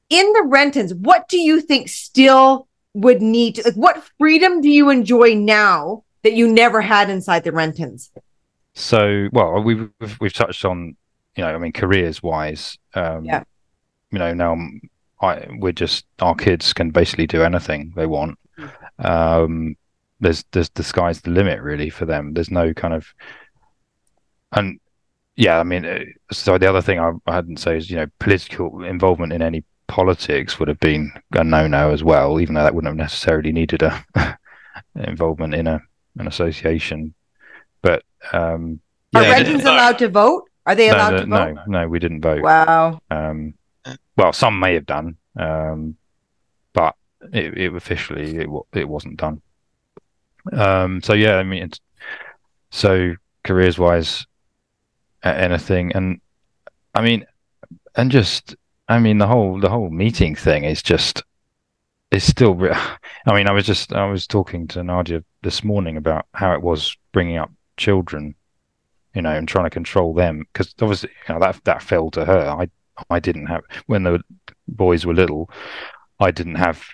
In the Rentons, what do you think still would need to, like, what freedom do you enjoy now that you never had inside the Rentons? So, well, we've touched on, careers wise, now our kids can basically do anything they want. There's the sky's the limit really for them. There's no kind of, and so the other thing I hadn't say is, political involvement in any politics would have been a no-no as well, even though that wouldn't have necessarily needed a involvement in an association. But are Rentons allowed to vote? Are they allowed to vote? No, we didn't vote. Wow. Well, some may have done, but it officially it wasn't done. So careers wise, anything, and the whole meeting thing is just, it's still. I was talking to Nadia this morning about how it was bringing up children, and trying to control them, because obviously that fell to her. I didn't have, when the boys were little, I didn't have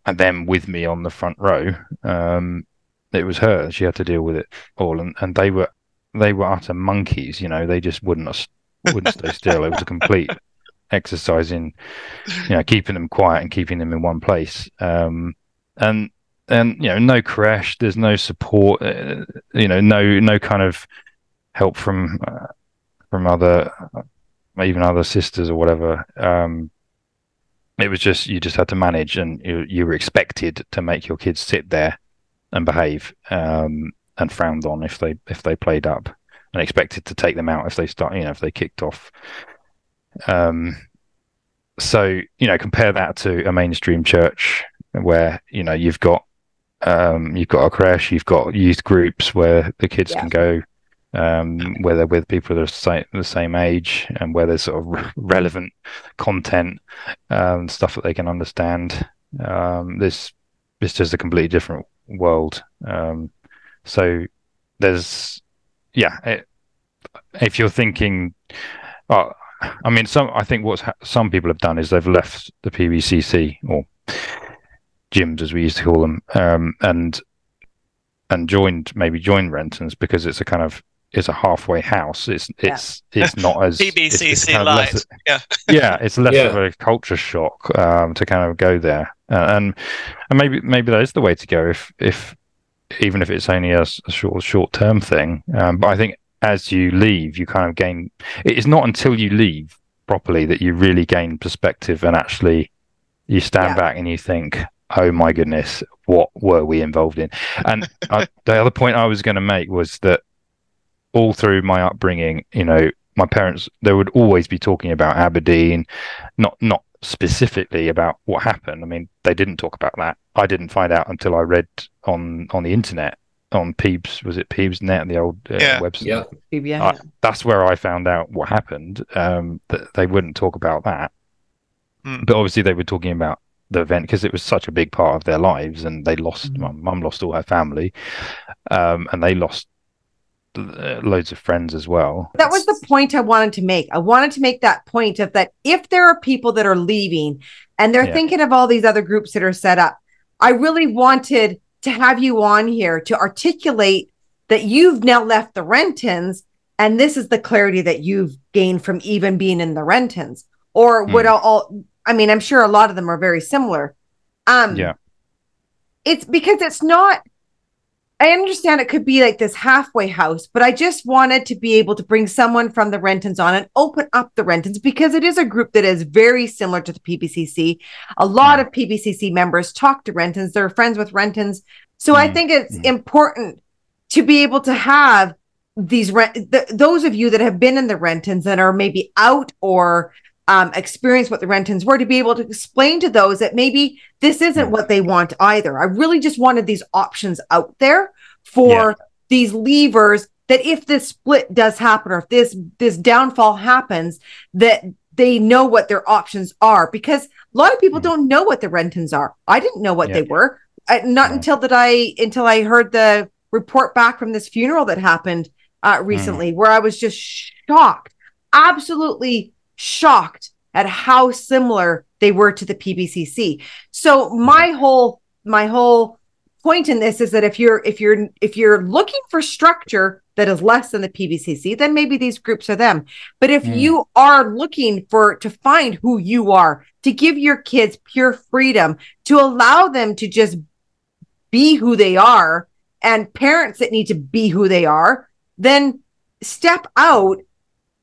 them with me on the front row. It was her. She had to deal with it all, and they were utter monkeys. They just wouldn't stay still. It was a complete exercise in, keeping them quiet and keeping them in one place. And no creche. There's no support. No kind of help from other, even other sisters or whatever. It was just, you just had to manage, and you were expected to make your kids sit there and behave, and frowned on if they played up, and expected to take them out if they if they kicked off. So compare that to a mainstream church where you've got a creche, you've got youth groups where the kids can go, where they're with people that are the same age, and where there's sort of relevant content, stuff that they can understand. This is just a completely different world. So there's, if you're thinking, I think what some people have done is they've left the PBCC, or gyms as we used to call them, and joined Rentons, because it's a halfway house. It's not as PBCC light. It's less of a culture shock to kind of go there, and maybe that is the way to go, if even if it's only a short term thing. But I think as you leave, you kind of gain. It's not until you leave properly that you really gain perspective, and actually you stand back and you think, oh my goodness, what were we involved in? And the other point I was going to make was that all through my upbringing, my parents, they would always be talking about Aberdeen, not specifically about what happened. I mean, they didn't talk about that. I didn't find out until I read on the internet, on Peebs, was it Peebs Net, the old website? Yeah. That's where I found out what happened. That they wouldn't talk about that. But obviously they were talking about the event because it was such a big part of their lives, and they lost, my mum lost all her family, and they lost loads of friends as well. That was the point I wanted to make. I wanted to make that point of that if there are people that are leaving and they're thinking of all these other groups that are set up, I really wanted to have you on here to articulate that you've now left the Rentons, and this is the clarity that you've gained from even being in the Rentons, or what I mean, I'm sure a lot of them are very similar. It's because it's not, I understand it could be like this halfway house, but I just wanted to be able to bring someone from the Rentons on and open up the Rentons, because it is a group that is very similar to the PBCC. A lot of PBCC members talk to Rentons. They're friends with Rentons. So I think it's important to be able to have these, those of you that have been in the Rentons and are maybe out or experience what the Rentons were, to be able to explain to those that maybe this isn't what they want either. I really just wanted these options out there for these leavers, that if this split does happen, or if this downfall happens, that they know what their options are, because a lot of people don't know what the Rentons are. I didn't know what they were, until I heard the report back from this funeral that happened recently, where I was just shocked, absolutely shocked at how similar they were to the PBCC. So my whole point in this is that if you're looking for structure that is less than the PBCC, then maybe these groups are them. But if you are looking to find who you are, to give your kids pure freedom, to allow them to just be who they are, and parents that need to be who they are, then step out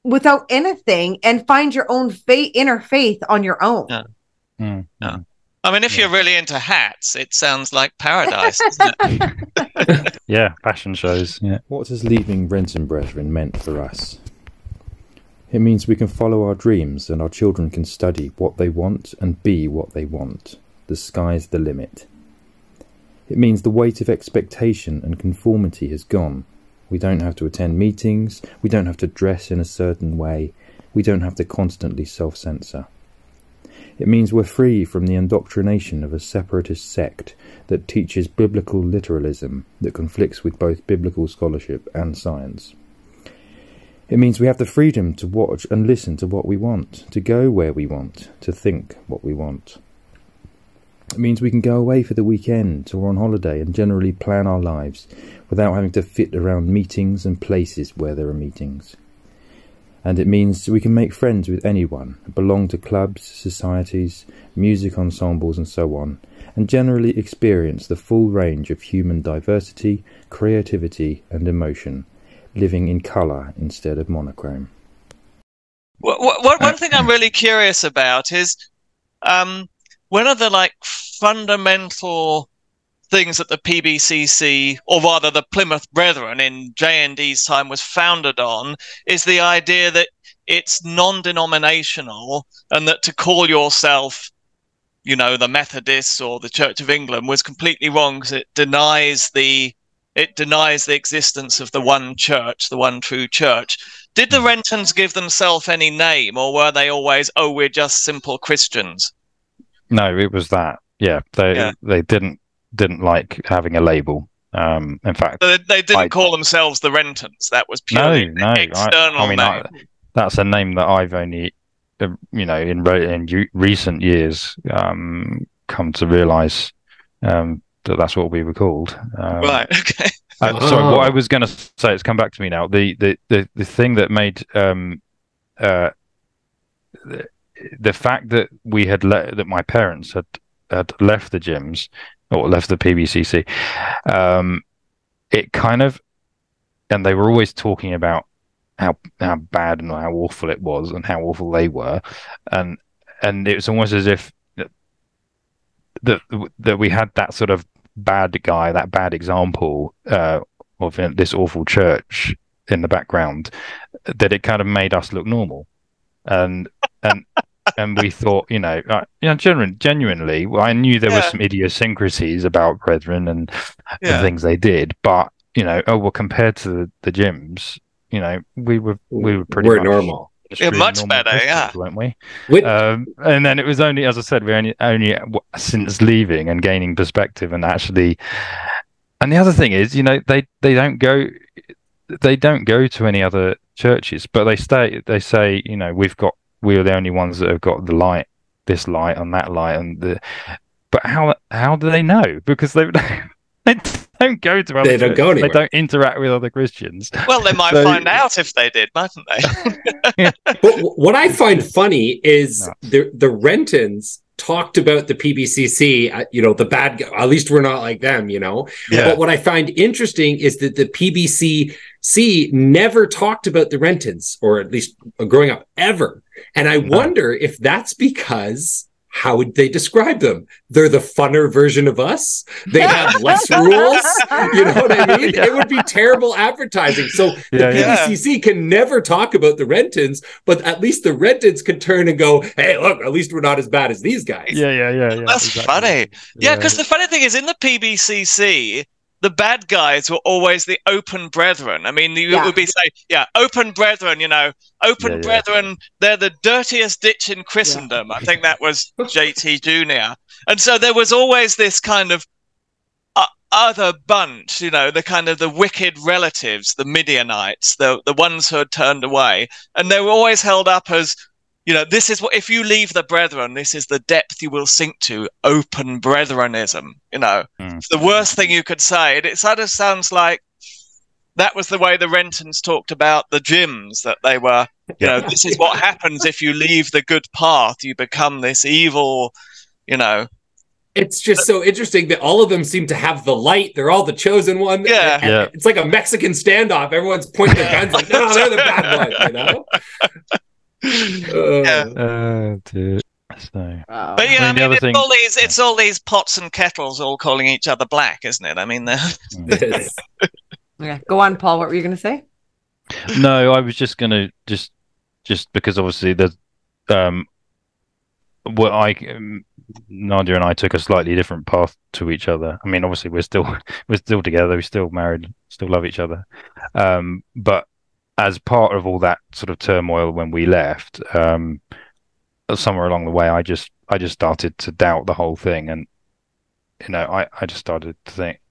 without anything and find your own inner faith on your own. I mean, if you're really into hats, it sounds like paradise, doesn't it? Fashion shows. What has leaving Renton Brethren meant for us? It means we can follow our dreams, and our children can study what they want and be what they want. The sky's the limit. It means the weight of expectation and conformity has gone. We don't have to attend meetings, we don't have to dress in a certain way, we don't have to constantly self-censor. It means we're free from the indoctrination of a separatist sect that teaches biblical literalism that conflicts with both biblical scholarship and science. It means we have the freedom to watch and listen to what we want, to go where we want, to think what we want. It means we can go away for the weekend or on holiday and generally plan our lives without having to fit around meetings and places where there are meetings. And it means we can make friends with anyone, belong to clubs, societies, music ensembles and so on, and generally experience the full range of human diversity, creativity and emotion, living in colour instead of monochrome. One thing I'm really curious about is one of the fundamental things that the PBCC, or rather the Plymouth Brethren in J&D's time, was founded on is the idea that it's non-denominational, and that to call yourself, the Methodists or the Church of England was completely wrong, because it denies the existence of the one church, the one true church. Did the Rentons give themselves any name, or were they always, we're just simple Christians? No, it was that. Yeah, they didn't like having a label. In fact, they didn't call themselves the Rentons. That was purely external name. That's a name that I've only, in recent years, come to realise that's what we were called. Right. Okay. Sorry, what I was going to say, it's come back to me now. The thing that made the fact that we had that my parents had left the gyms or left the PBCC, it kind of, and they were always talking about how bad and how awful it was and how awful they were, and it was almost as if that we had that sort of bad guy, that bad example of this awful church in the background, that it kind of made us look normal, and we thought, genuinely, I knew there were some idiosyncrasies about Brethren and the things they did, but compared to the gyms, we were pretty much normal. Much better, weren't we? And then it was only, as I said, we only since leaving and gaining perspective and actually. And the other thing is, they don't go to any other churches, but they say, we're the only ones that have got the light, this light and that light, but how do they know? Because they don't go to other. They don't go anywhere. They don't interact with other Christians. Well, they might find out if they did, mightn't they? But what I find funny is the Rentons talked about the PBCC, the bad guy. At least we're not like them, But what I find interesting is that the PBCC never talked about the Rentons, or at least growing up, ever. And I wonder if that's because, how would they describe them? They're the funner version of us. They have less rules. You know what I mean? It would be terrible advertising. So the PBCC can never talk about the Rentons, but at least the Rentons can turn and go, hey, look, at least we're not as bad as these guys. Yeah. That's funny. Yeah, because the funny thing is, in the PBCC, the bad guys were always the open brethren. I mean, you would be saying, open brethren, open brethren, they're the dirtiest ditch in Christendom. Yeah. I think that was JT Jr. And so there was always this kind of other bunch, the kind of the wicked relatives, the Midianites, the ones who had turned away. And they were always held up as, this is what, if you leave the brethren, this is the depth you will sink to, open brethrenism, It's the worst thing you could say. It sort of sounds like that was the way the Rentons talked about the gyms, that they were, this is what happens if you leave the good path, you become this evil, It's just so interesting that all of them seem to have the light. They're all the chosen one. Yeah. It's like a Mexican standoff. Everyone's pointing their guns like, no, they're the bad ones, Dude. So, but it's all these pots and kettles all calling each other black, isn't it? I mean, Go on, Paul. What were you going to say? No, I was just going to just because obviously there's Nadia and I took a slightly different path to each other. I mean, obviously we're still together, we're still married, still love each other, but as part of all that sort of turmoil when we left, somewhere along the way, I just started to doubt the whole thing, and I just started to think,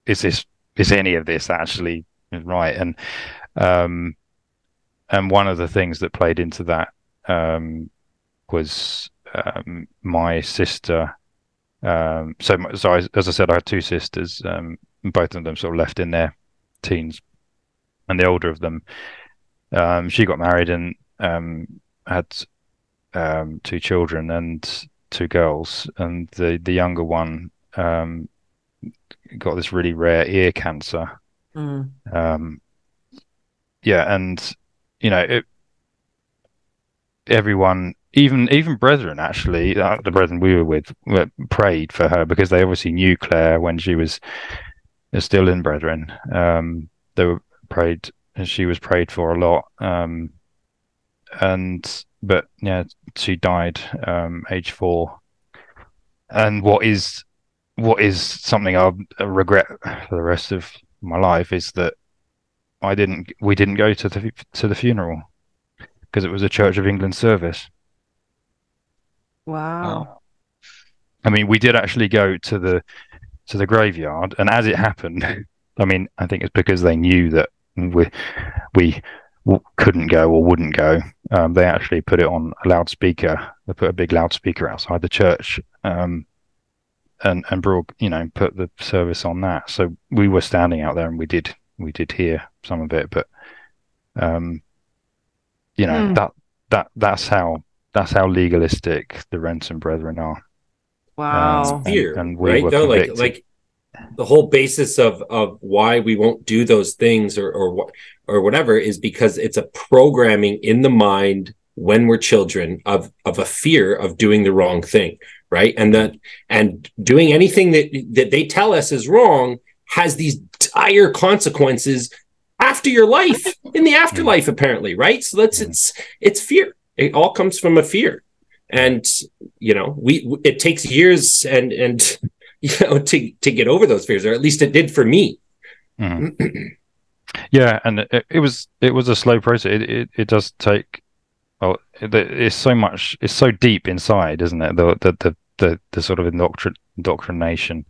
is any of this actually right? And one of the things that played into that was my sister. So as I said, I had two sisters. Both of them sort of left in their teens. And the older of them, she got married and had two children and two girls. And the younger one got this really rare ear cancer. And everyone, even brethren, actually, the brethren we were with, prayed for her, because they obviously knew Claire when she was still in Brethren. They were prayed, and she was prayed for a lot. But she died age 4, and what is something I'll regret for the rest of my life is that we didn't go to the funeral because it was a Church of England service. Wow. I mean, we did actually go to the graveyard, and as it happened, I mean, I think it's because they knew that we couldn't go or wouldn't go. They actually put it on a loudspeaker. They put a big loudspeaker outside the church, and brought, put the service on that. So we were standing out there, and we did hear some of it, but that's how legalistic the Renton Brethren are. Wow. Fear, and we right? were Though, convicted. like the whole basis of why we won't do those things or whatever is because it's a programming in the mind when we're children of a fear of doing the wrong thing, right? And doing anything that they tell us is wrong has these dire consequences after your life, in the afterlife, apparently, right? So it's fear. It all comes from a fear. And it takes years and to get over those fears, or at least it did for me. Yeah, and it was a slow process. It does take. Well, it's so deep inside, isn't it? The sort of indoctrination,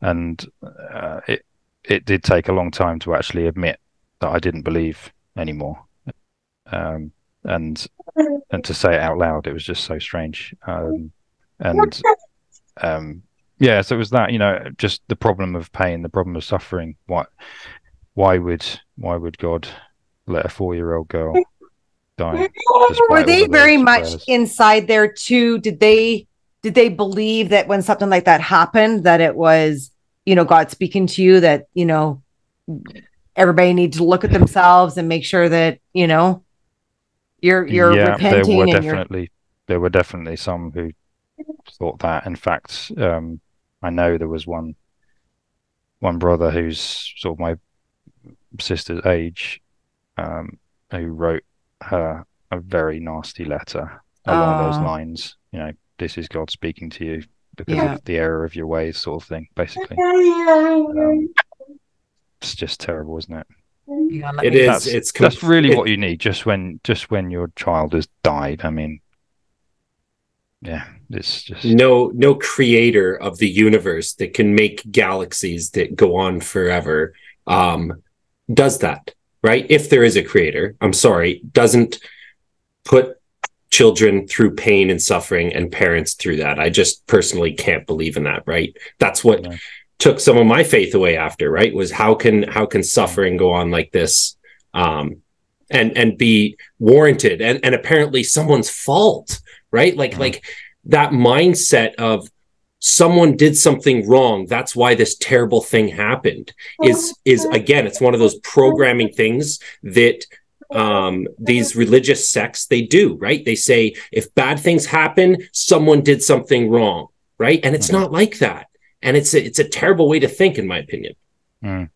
and it did take a long time to actually admit that I didn't believe anymore, and to say it out loud, it was just so strange. Yeah, so it was that, just the problem of pain, the problem of suffering. Why would God let a 4-year-old girl die? Were they very much inside there too? Did they believe that when something like that happened, that it was, God speaking to you, that, everybody needs to look at themselves and make sure that, you're repenting? There were definitely some who thought that. In fact, I know there was one brother who's sort of my sister's age, who wrote her a very nasty letter along those lines. This is God speaking to you because of the error of your ways, sort of thing. Basically, it's just terrible, isn't it? It is. That's really what you need. Just when your child has died. I mean, yeah, it's just no creator of the universe that can make galaxies that go on forever does that, right? If there is a creator, I'm sorry, doesn't put children through pain and suffering and parents through that. I just personally can't believe in that, right? That's what took some of my faith away after, right? Was how can suffering go on like this and be warranted and apparently someone's fault, right? Like that mindset of someone did something wrong, that's why this terrible thing happened, is again, it's one of those programming things that these religious sects, they do, right? They say if bad things happen, someone did something wrong, right? And it's not like that. And it's a terrible way to think, in my opinion. Yeah,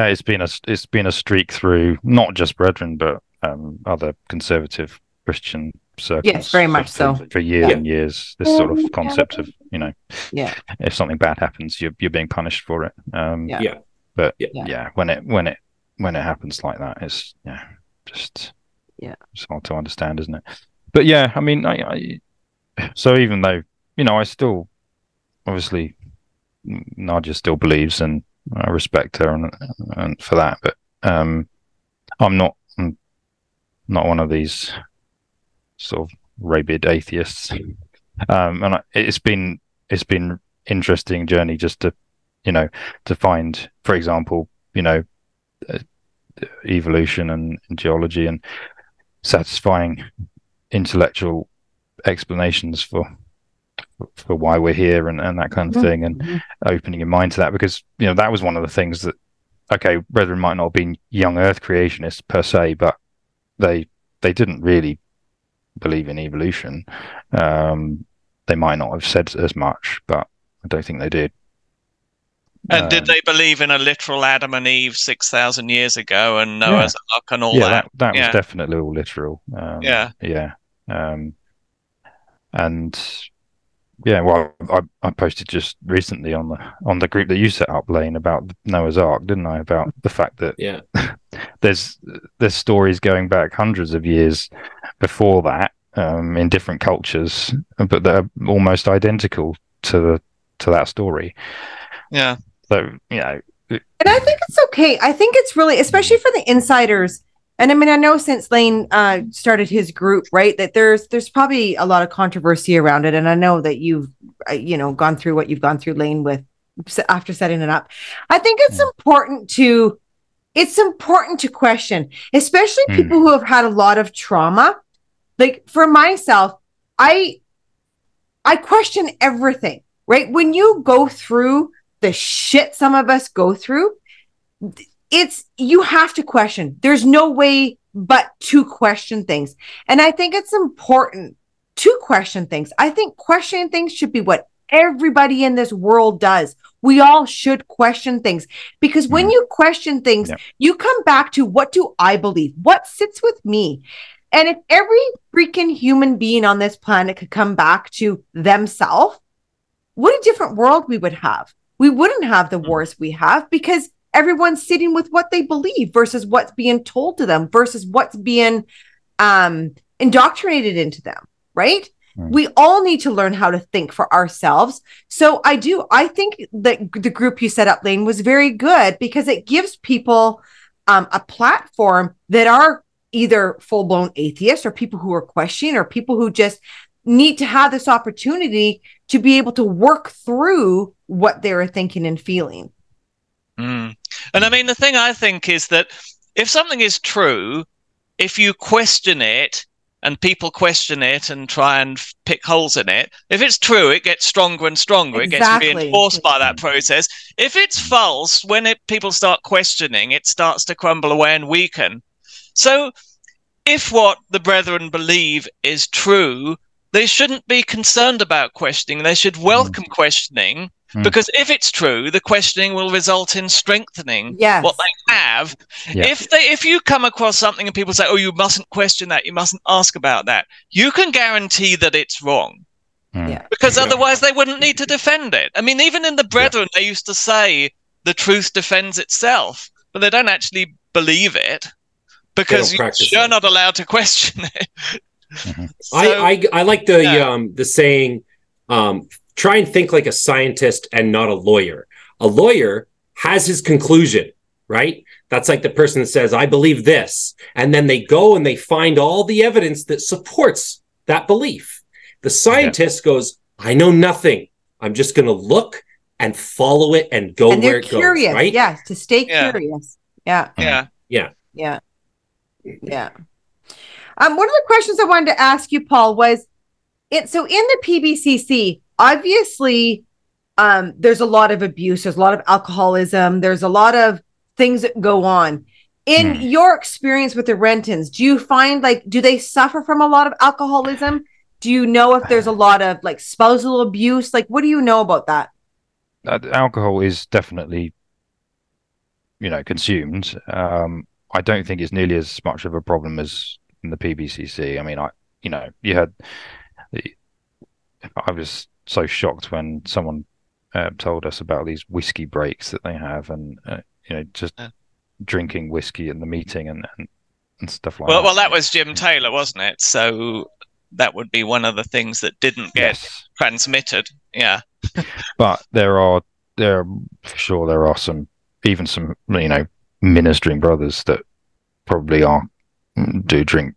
it's been a streak through not just Brethren, but other conservative Christian circles. Yes, very much so. For years and years, this sort of concept of if something bad happens, you're being punished for it. But when it happens like that, it's it's hard to understand, isn't it? But yeah, I mean, so even though I still obviously Nadia still believes, and I respect her and for that, but I'm not one of these sort of rabid atheists. And it's been interesting journey just to find, for example, evolution and geology and satisfying intellectual explanations for why we're here and that kind of thing, and opening your mind to that, because that was one of the things that, okay, Brethren might not have been young Earth creationists per se, but they didn't really believe in evolution. They might not have said as much, but I don't think they did. And did they believe in a literal Adam and Eve 6,000 years ago and Noah's Ark and all that? That was definitely all literal. And yeah, well, I posted just recently on the group that you set up, Lane, about Noah's Ark, didn't I? About the fact that there's stories going back hundreds of years before that, in different cultures, but they're almost identical to that story. Yeah. So, you know, and I think it's okay. I think it's really, especially for the insiders. And I mean, I know since Lane started his group, right, that there's probably a lot of controversy around it. And I know that you've, gone through what you've gone through, Lane, with after setting it up. I think it's important to question, especially people who have had a lot of trauma. Like for myself, I question everything, right? When you go through the shit some of us go through, you have to question. There's no way but to question things. And I think it's important to question things. I think questioning things should be what everybody in this world does. We all should question things, because when you question things, you come back to, what do I believe? What sits with me? And if every freaking human being on this planet could come back to themselves, what a different world we would have. We wouldn't have the wars we have, because everyone's sitting with what they believe versus what's being told to them versus what's being indoctrinated into them, right? We all need to learn how to think for ourselves. So I think that the group you set up, Lane, was very good, because it gives people a platform that are either full-blown atheists, or people who are questioning, or people who just need to have this opportunity to be able to work through what they're thinking and feeling. And I mean, the thing I think is that if something is true, if you question it and people question it and try and pick holes in it, if it's true, it gets stronger and stronger. Exactly. It gets reinforced by that process. If it's false, when people start questioning, it starts to crumble away and weaken. So if what the brethren believe is true, they shouldn't be concerned about questioning. They should welcome questioning, because if it's true, the questioning will result in strengthening what they have. If you come across something and people say, oh, you mustn't question that, you mustn't ask about that, you can guarantee that it's wrong. Because otherwise they wouldn't need to defend it. I mean, even in the Brethren, they used to say the truth defends itself, but they don't actually believe it, because you're not allowed to question it. So, I like the saying, try and think like a scientist and not a lawyer. A lawyer has his conclusion, right? That's like the person that says, I believe this. And then they go and they find all the evidence that supports that belief. The scientist goes, I know nothing. I'm just going to look and follow it and go where it goes, right? Yes, to stay curious. Yeah. One of the questions I wanted to ask you, Paul, was so in the PBCC, obviously, there's a lot of abuse, there's a lot of alcoholism, there's a lot of things that go on. In your experience with the Rentons, do you find, do they suffer from a lot of alcoholism? Do you know if there's a lot of spousal abuse? What do you know about that? Alcohol is definitely, consumed. I don't think it's nearly as much of a problem as in the PBCC. I mean, I was so shocked when someone told us about these whiskey breaks that they have, and just drinking whiskey in the meeting and stuff like that. Well, that was Jim Taylor, wasn't it? So that would be one of the things that didn't get transmitted. Yeah. But there are some ministering brothers that probably do drink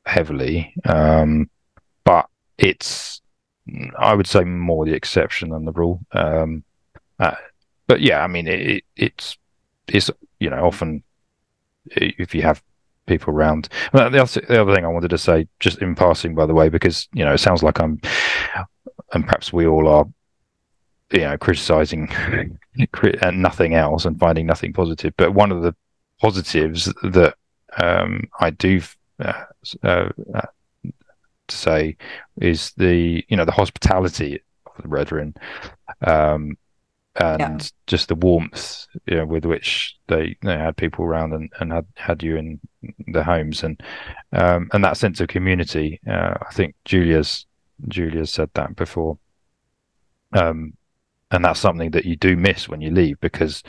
heavily, but it's, I would say, more the exception than the rule. But yeah, I mean, it's often if you have people around. The other thing I wanted to say, just in passing, by the way, because it sounds like I'm, and perhaps we all are, criticizing and nothing else and finding nothing positive. But one of the positives that I do to say is the hospitality of the Brethren, and just the warmth with which they had people around and had you in their homes, and that sense of community. I think Julia's said that before. and that's something that you do miss when you leave, because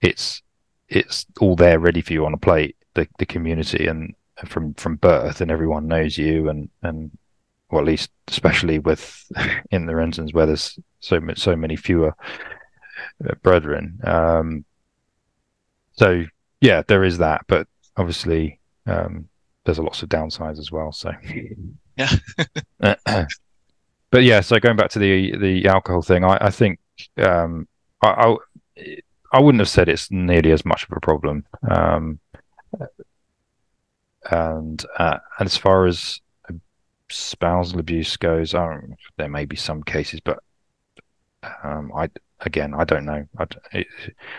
it's all there ready for you on a plate, the community, and from birth, and everyone knows you, and well, at least especially with in the Rentons, where there's so many fewer brethren. So yeah, there is that, but obviously there's lots of downsides as well. So yeah. But yeah, so going back to the alcohol thing, I think I wouldn't have said it's nearly as much of a problem. And as far as spousal abuse goes, there may be some cases, but I don't know.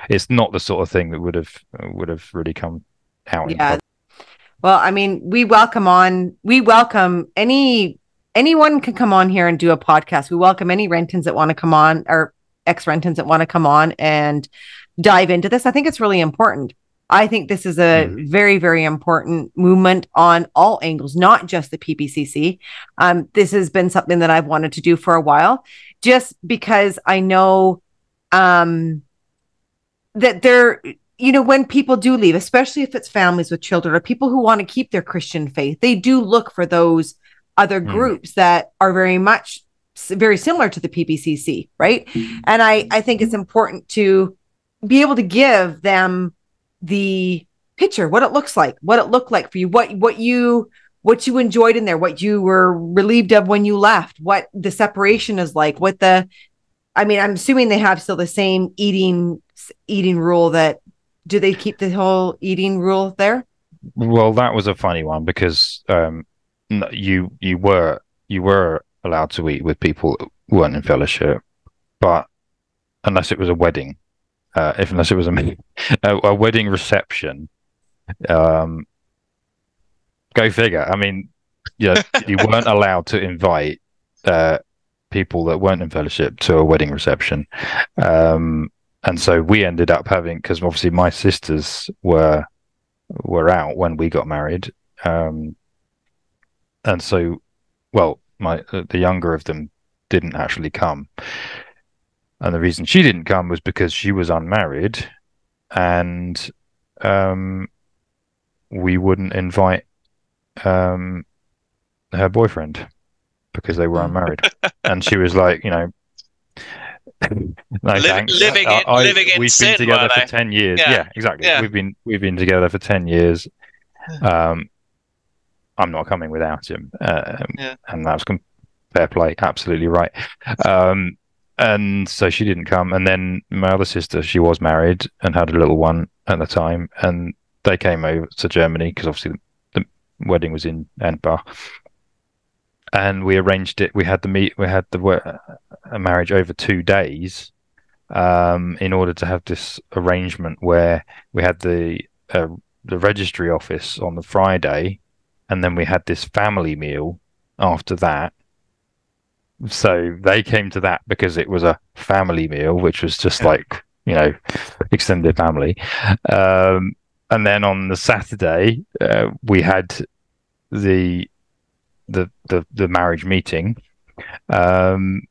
It's not the sort of thing that would have really come out. Yeah. Well, I mean, we welcome anyone can come on here and do a podcast. We welcome any Rentons that want to come on, or ex-Rentons that want to come on and dive into this. I think it's really important. I think this is a very, very important movement on all angles, not just the PBCC. This has been something that I've wanted to do for a while, just because I know that there, when people do leave, especially if it's families with children or people who want to keep their Christian faith, they do look for those other groups that are very similar to the PBCC, right? And I think it's important to be able to give them the picture, what it looks like, what it looked like for you, what you enjoyed in there, what you were relieved of when you left, what the separation is like, I'm assuming they have still the same eating rule. Do they keep the whole eating rule there? Well, that was a funny one, because you were allowed to eat with people who weren't in fellowship, but unless it was a wedding, unless it was a wedding reception, go figure. I mean, you weren't allowed to invite people that weren't in fellowship to a wedding reception, and so we ended up having, because obviously my sisters were out when we got married, and so, well, the younger of them didn't actually come. And the reason she didn't come was because she was unmarried, and we wouldn't invite her boyfriend because they were unmarried. And she was like, no, thanks. Living in we've sin, been together for 10 years. Yeah, exactly. Yeah. We've been together for 10 years. I'm not coming without him. And that was fair play, absolutely right. And so she didn't come. And then my other sister, she was married and had a little one at the time, and they came over to Germany because obviously the wedding was in Edinburgh. And we arranged it. We had a marriage over 2 days, in order to have this arrangement where we had the registry office on the Friday, and then we had this family meal after that. So they came to that because it was a family meal, which was just like, extended family. And then on the Saturday, we had the marriage meeting, and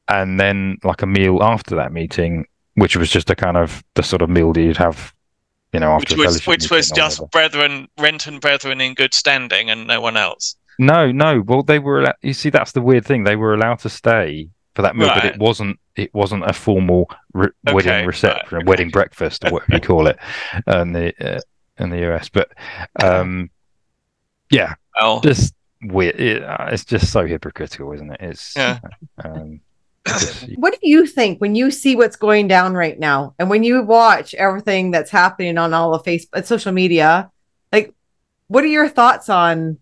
then like a meal after that meeting, which was just the sort of meal that you'd have, after which was just Renton brethren in good standing and no one else. No. Well, they were. You see, that's the weird thing. They were allowed to stay for that meal, but it wasn't a formal wedding reception, a wedding breakfast, or whatever you call it, in the US. But yeah, just weird. It's just so hypocritical, isn't it? It's What do you think when you see what's going down right now, and when you watch everything that's happening on all of Facebook, social media? Like, what are your thoughts on?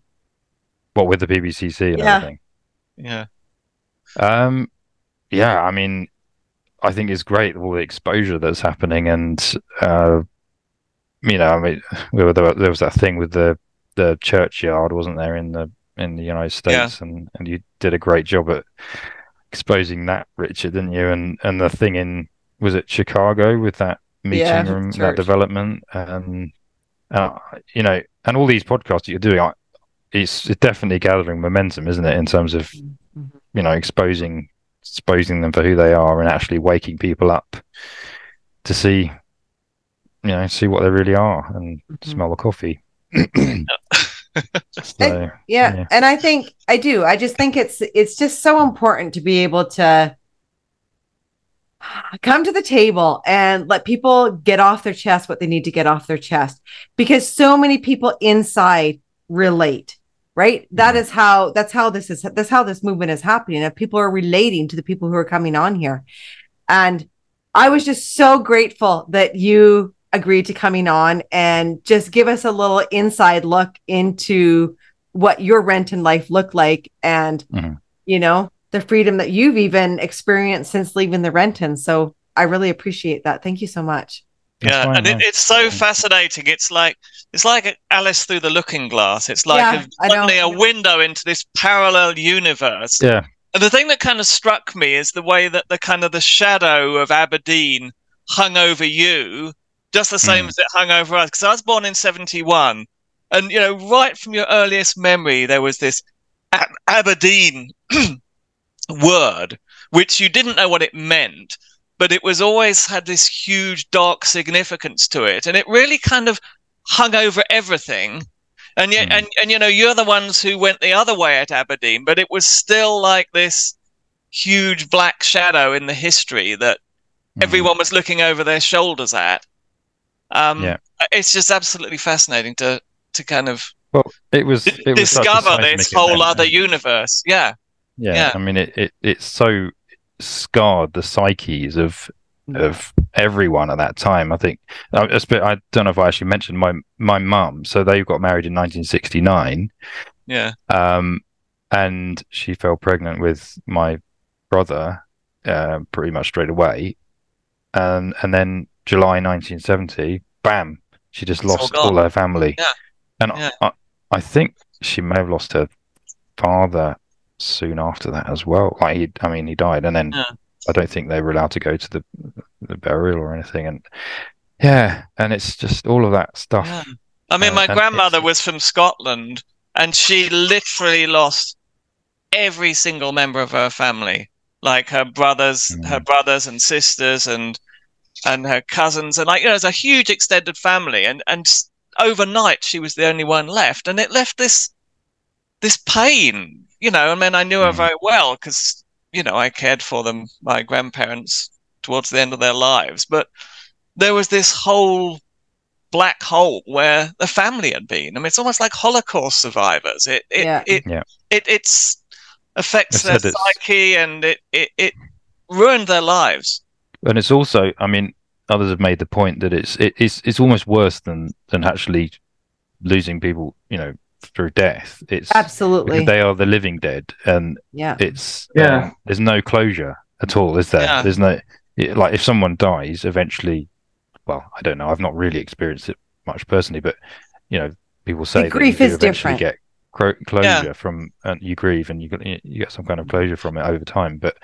What, with the PBCC and everything? Yeah. I mean, I think it's great, all the exposure that's happening, and there was that thing with the churchyard, wasn't there, in the United States, and you did a great job at exposing that, Richard, didn't you? And the thing was it Chicago with that meeting room, that development, and all these podcasts that you're doing. It's definitely gathering momentum, isn't it, in terms of exposing exposing them for who they are and actually waking people up to see what they really are and smell the coffee. So, yeah, and I just think it's just so important to be able to come to the table and let people get off their chest what they need to get off their chest, because so many people inside relate, right? That's how this movement is happening, and people are relating to the people who are coming on here. And I was just so grateful that you agreed to coming on and just give us a little inside look into what your Renton life looked like, and the freedom that you've even experienced since leaving the Renton. So I really appreciate that. Thank you so much. Yeah, and it's so fascinating. It's like Alice through the Looking Glass. It's like suddenly a window into this parallel universe. Yeah. And the thing that kind of struck me is the way that the shadow of Aberdeen hung over you, just the same as it hung over us. Because I was born in 1971, and right from your earliest memory, there was this Aberdeen word, which you didn't know what it meant, but it was always had this huge dark significance to it, and it really kind of hung over everything. And yet, and you're the ones who went the other way at Aberdeen, but it was still like this huge black shadow in the history that everyone was looking over their shoulders at. It's just absolutely fascinating to kind of discover this whole other universe. Yeah. I mean, it's so scarred the psyches of everyone at that time. I think I don't know if I actually mentioned my mum. So they got married in 1969. Yeah. And she fell pregnant with my brother pretty much straight away. And then July 1970, bam, she just lost all her family. Yeah. And I think she may have lost her father soon after that as well. Like he died, and then I don't think they were allowed to go to the burial or anything. And and it's just all of that stuff. Yeah. I mean, my grandmother was from Scotland, and she literally lost every single member of her family, like her brothers and sisters, and her cousins, and it's a huge extended family. And overnight, she was the only one left, and it left this pain. I mean, I knew her very well because, I cared for them, my grandparents, towards the end of their lives. But there was this whole black hole where the family had been. I mean, it's almost like Holocaust survivors. It affects their psyche, and it ruined their lives. And it's also, I mean, others have made the point that it's almost worse than actually losing people, through death. It's absolutely, they are the living dead, and it's there's no closure at all, is there? There's no, like, if someone dies eventually, well, I don't know, I've not really experienced it much personally, but people say grief that you is eventually different. Get closure from, and you grieve, and you get some kind of closure from it over time. But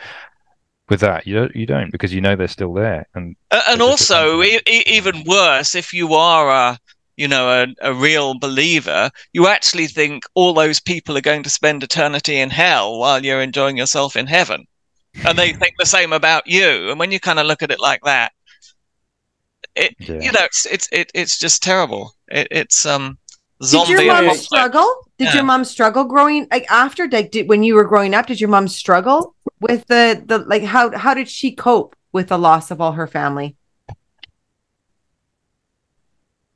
with that, you don't, because they're still there, and also even worse, if you are a real believer, you actually think all those people are going to spend eternity in hell while you're enjoying yourself in heaven, and they think the same about you. And when you kind of look at it like that, it's just terrible. It's zombie. Did your mom struggle? Did your mom struggle growing, when you were growing up? Did your mom struggle with the like? How did she cope with the loss of all her family?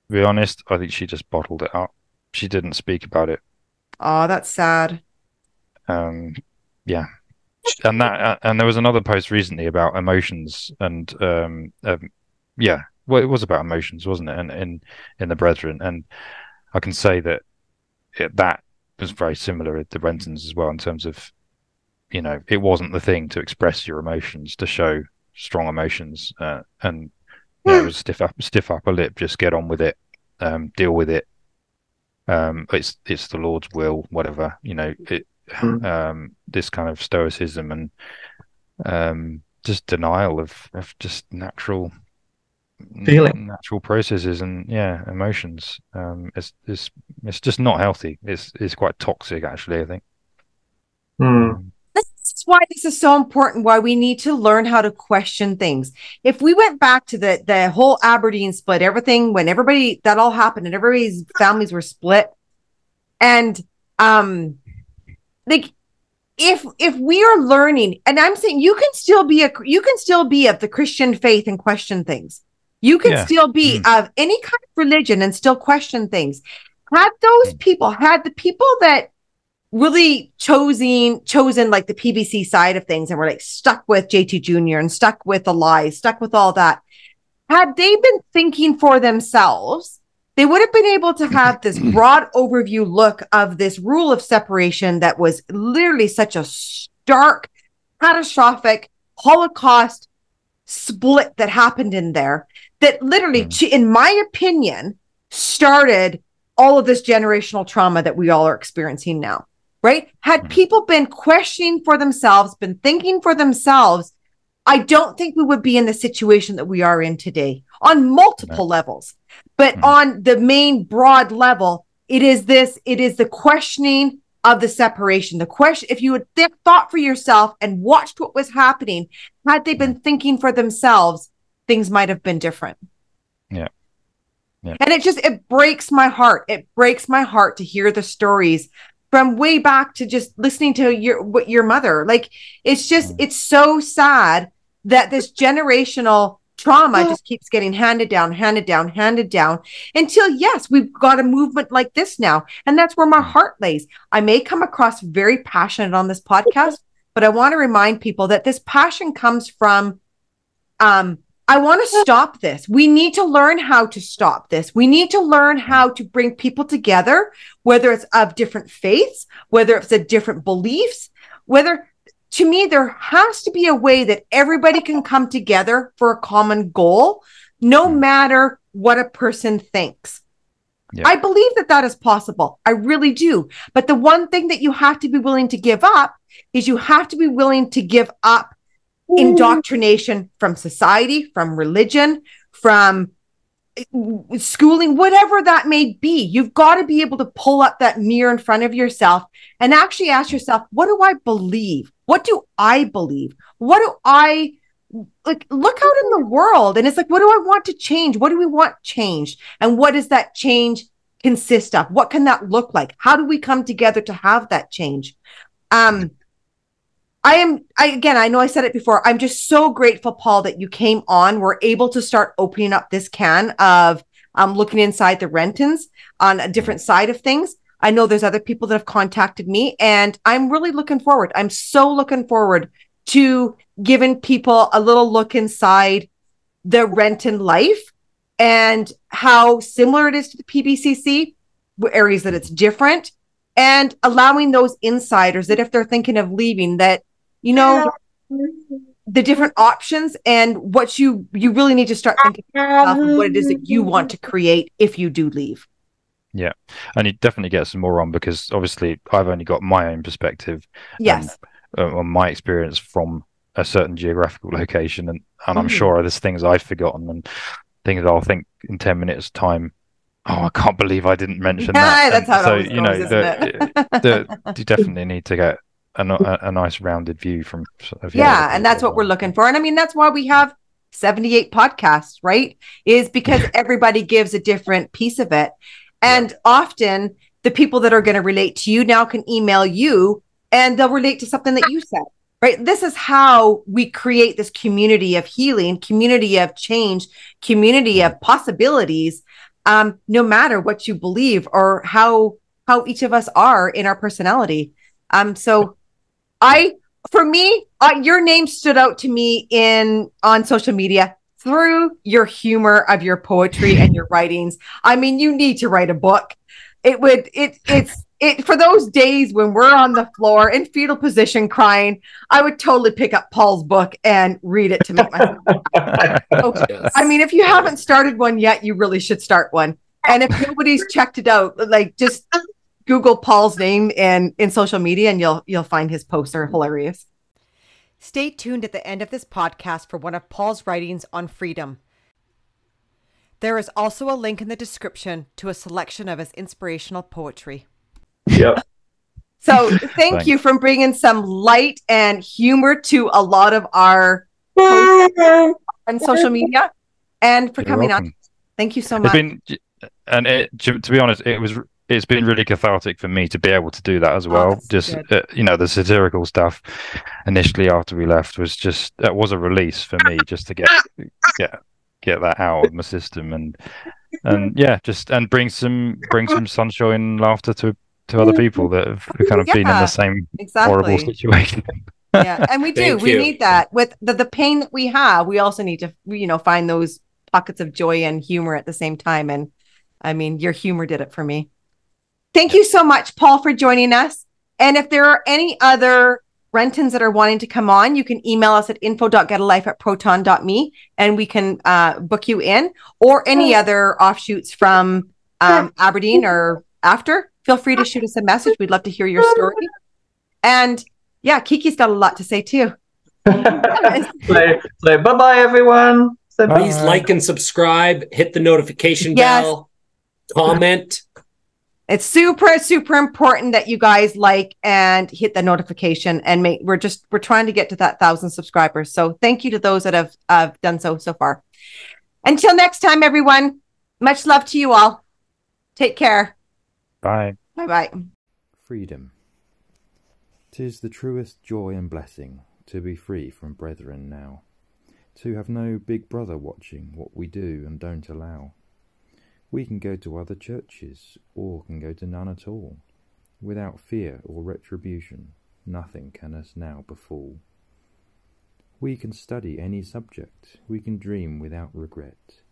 To be honest, I think she just bottled it up. She didn't speak about it. Oh, that's sad. Yeah. And there was another post recently about emotions, and well, it was about emotions, wasn't it? And in the Brethren, and I can say that that was very similar with the Rentons as well, in terms of, it wasn't the thing to express your emotions, to show strong emotions, and it was stiff upper lip, just get on with it, deal with it. It's the Lord's will, whatever, this kind of stoicism and just denial of just natural feeling, natural processes, and emotions. It's just not healthy. It's quite toxic, actually, I think. That's why this is so important, why we need to learn how to question things. If we went back to the whole Aberdeen split, everything, when everybody, that all happened and everybody's families were split. And like, if we are learning, and I'm saying you can still be of the Christian faith and question things. You can still be of any kind of religion and still question things. Had the people that really chosen like the PBC side of things and were like stuck with JT Jr. and stuck with the lies, stuck with all that, had they been thinking for themselves, they would have been able to have this broad overview look of this rule of separation that was literally such a stark, catastrophic Holocaust split that happened in there that literally, in my opinion, started all of this generational trauma that we all are experiencing now, right? Had people been questioning for themselves, been thinking for themselves, I don't think we would be in the situation that we are in today on multiple levels. But on the main broad level, it is the questioning of the separation. The question, if you had thought for yourself and watched what was happening, had they been thinking for themselves, things might have been different. Yeah. And it breaks my heart. It breaks my heart to hear the stories from way back to just listening to your mother. Like, it's just, it's so sad that this generational trauma just keeps getting handed down until, yes, we've got a movement like this now. And that's where my heart lays. I may come across very passionate on this podcast, but I want to remind people that this passion comes from, I want to stop this. We need to learn how to stop this. We need to learn how to bring people together, whether it's of different faiths, whether it's of different beliefs, to me, there has to be a way that everybody can come together for a common goal, no matter what a person thinks. Yeah. I believe that is possible. I really do. But the one thing that you have to be willing to give up is you have to be willing to give up indoctrination from society, from religion, from schooling, whatever that may be. You've got to be able to pull up that mirror in front of yourself and actually ask yourself, what do I believe? What do I believe? What do I like? Look out in the world. And it's like, what do I want to change? What do we want changed? And what does that change consist of? What can that look like? How do we come together to have that change? I know I said it before. I'm just so grateful, Paul, that you came on. We're able to start opening up this can of looking inside the Rentons on a different side of things. I know there's other people that have contacted me, and I'm really looking forward. I'm so looking forward to giving people a little look inside the Renton life and how similar it is to the PBCC, areas that it's different, and allowing those insiders that if they're thinking of leaving, that, you know, the different options and what you really need to start thinking about what it is that you want to create if you do leave. Yeah, and you definitely get some more on, because obviously I've only got my own perspective, on my experience from a certain geographical location, and I'm sure there's things I've forgotten and things I'll think in 10 minutes time, oh, I can't believe I didn't mention that. That's how it always goes, you definitely need to get a nice rounded view from and that's what we're looking for. And I mean, that's why we have 78 podcasts, right? Is because everybody gives a different piece of it. And often the people that are going to relate to you now can email you and they'll relate to something that you said, right? This is how we create this community of healing, community of change, community of possibilities, no matter what you believe or how each of us are in our personality. So for me, your name stood out to me on social media through your humor of your poetry and your writings. I mean, you need to write a book. It's for those days when we're on the floor in fetal position crying, I would totally pick up Paul's book and read it to make myself yes. I mean, if you haven't started one yet, you really should start one. And if nobody's checked it out, like just Google Paul's name in social media and you'll find his posts are hilarious. Stay tuned at the end of this podcast for one of Paul's writings on freedom. There is also a link in the description to a selection of his inspirational poetry. Yep. So thank you for bringing some light and humor to a lot of our posts on social media, and for coming on. Thank you so much. To be honest, it's been really cathartic for me to be able to do that as well. The satirical stuff initially after we left was that was a release for me, just to get that out of my system and bring some sunshine and laughter to other people that have kind of been in the same horrible situation. Yeah, and we need that with the pain that we have. We also need to find those pockets of joy and humor at the same time. And I mean, your humor did it for me. Thank you so much, Paul, for joining us. And if there are any other Rentons that are wanting to come on, you can email us at info.getalife@proton.me and we can book you in, or any other offshoots from Aberdeen or after. Feel free to shoot us a message. We'd love to hear your story. And yeah, Kiki's got a lot to say too. Bye-bye, everyone. Please like and subscribe, hit the notification bell, comment. It's super, super important that you guys like and hit the notification, and we're trying to get to that 1,000 subscribers. So thank you to those that have done so far. Until next time, everyone, much love to you all. Take care. Bye. Bye-bye. Freedom. 'Tis the truest joy and blessing to be free from brethren now, to have no big brother watching what we do and don't allow. We can go to other churches, or can go to none at all. Without fear or retribution, nothing can us now befall. We can study any subject, we can dream without regret,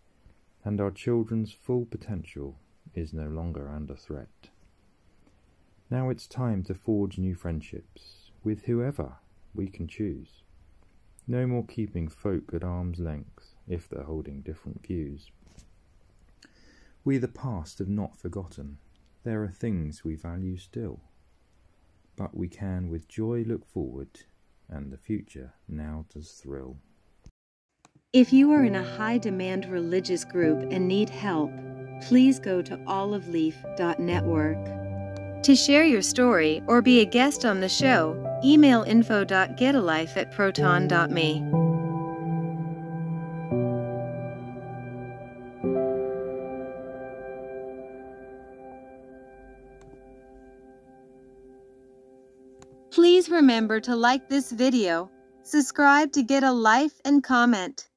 and our children's full potential is no longer under threat. Now it's time to forge new friendships, with whoever we can choose. No more keeping folk at arm's length, if they're holding different views. We the past have not forgotten, there are things we value still, but we can with joy look forward, and the future now does thrill. If you are in a high-demand religious group and need help, please go to oliveleaf.network. To share your story or be a guest on the show, email info.getalife@proton.me. Please remember to like this video, subscribe to Get a Life, and comment.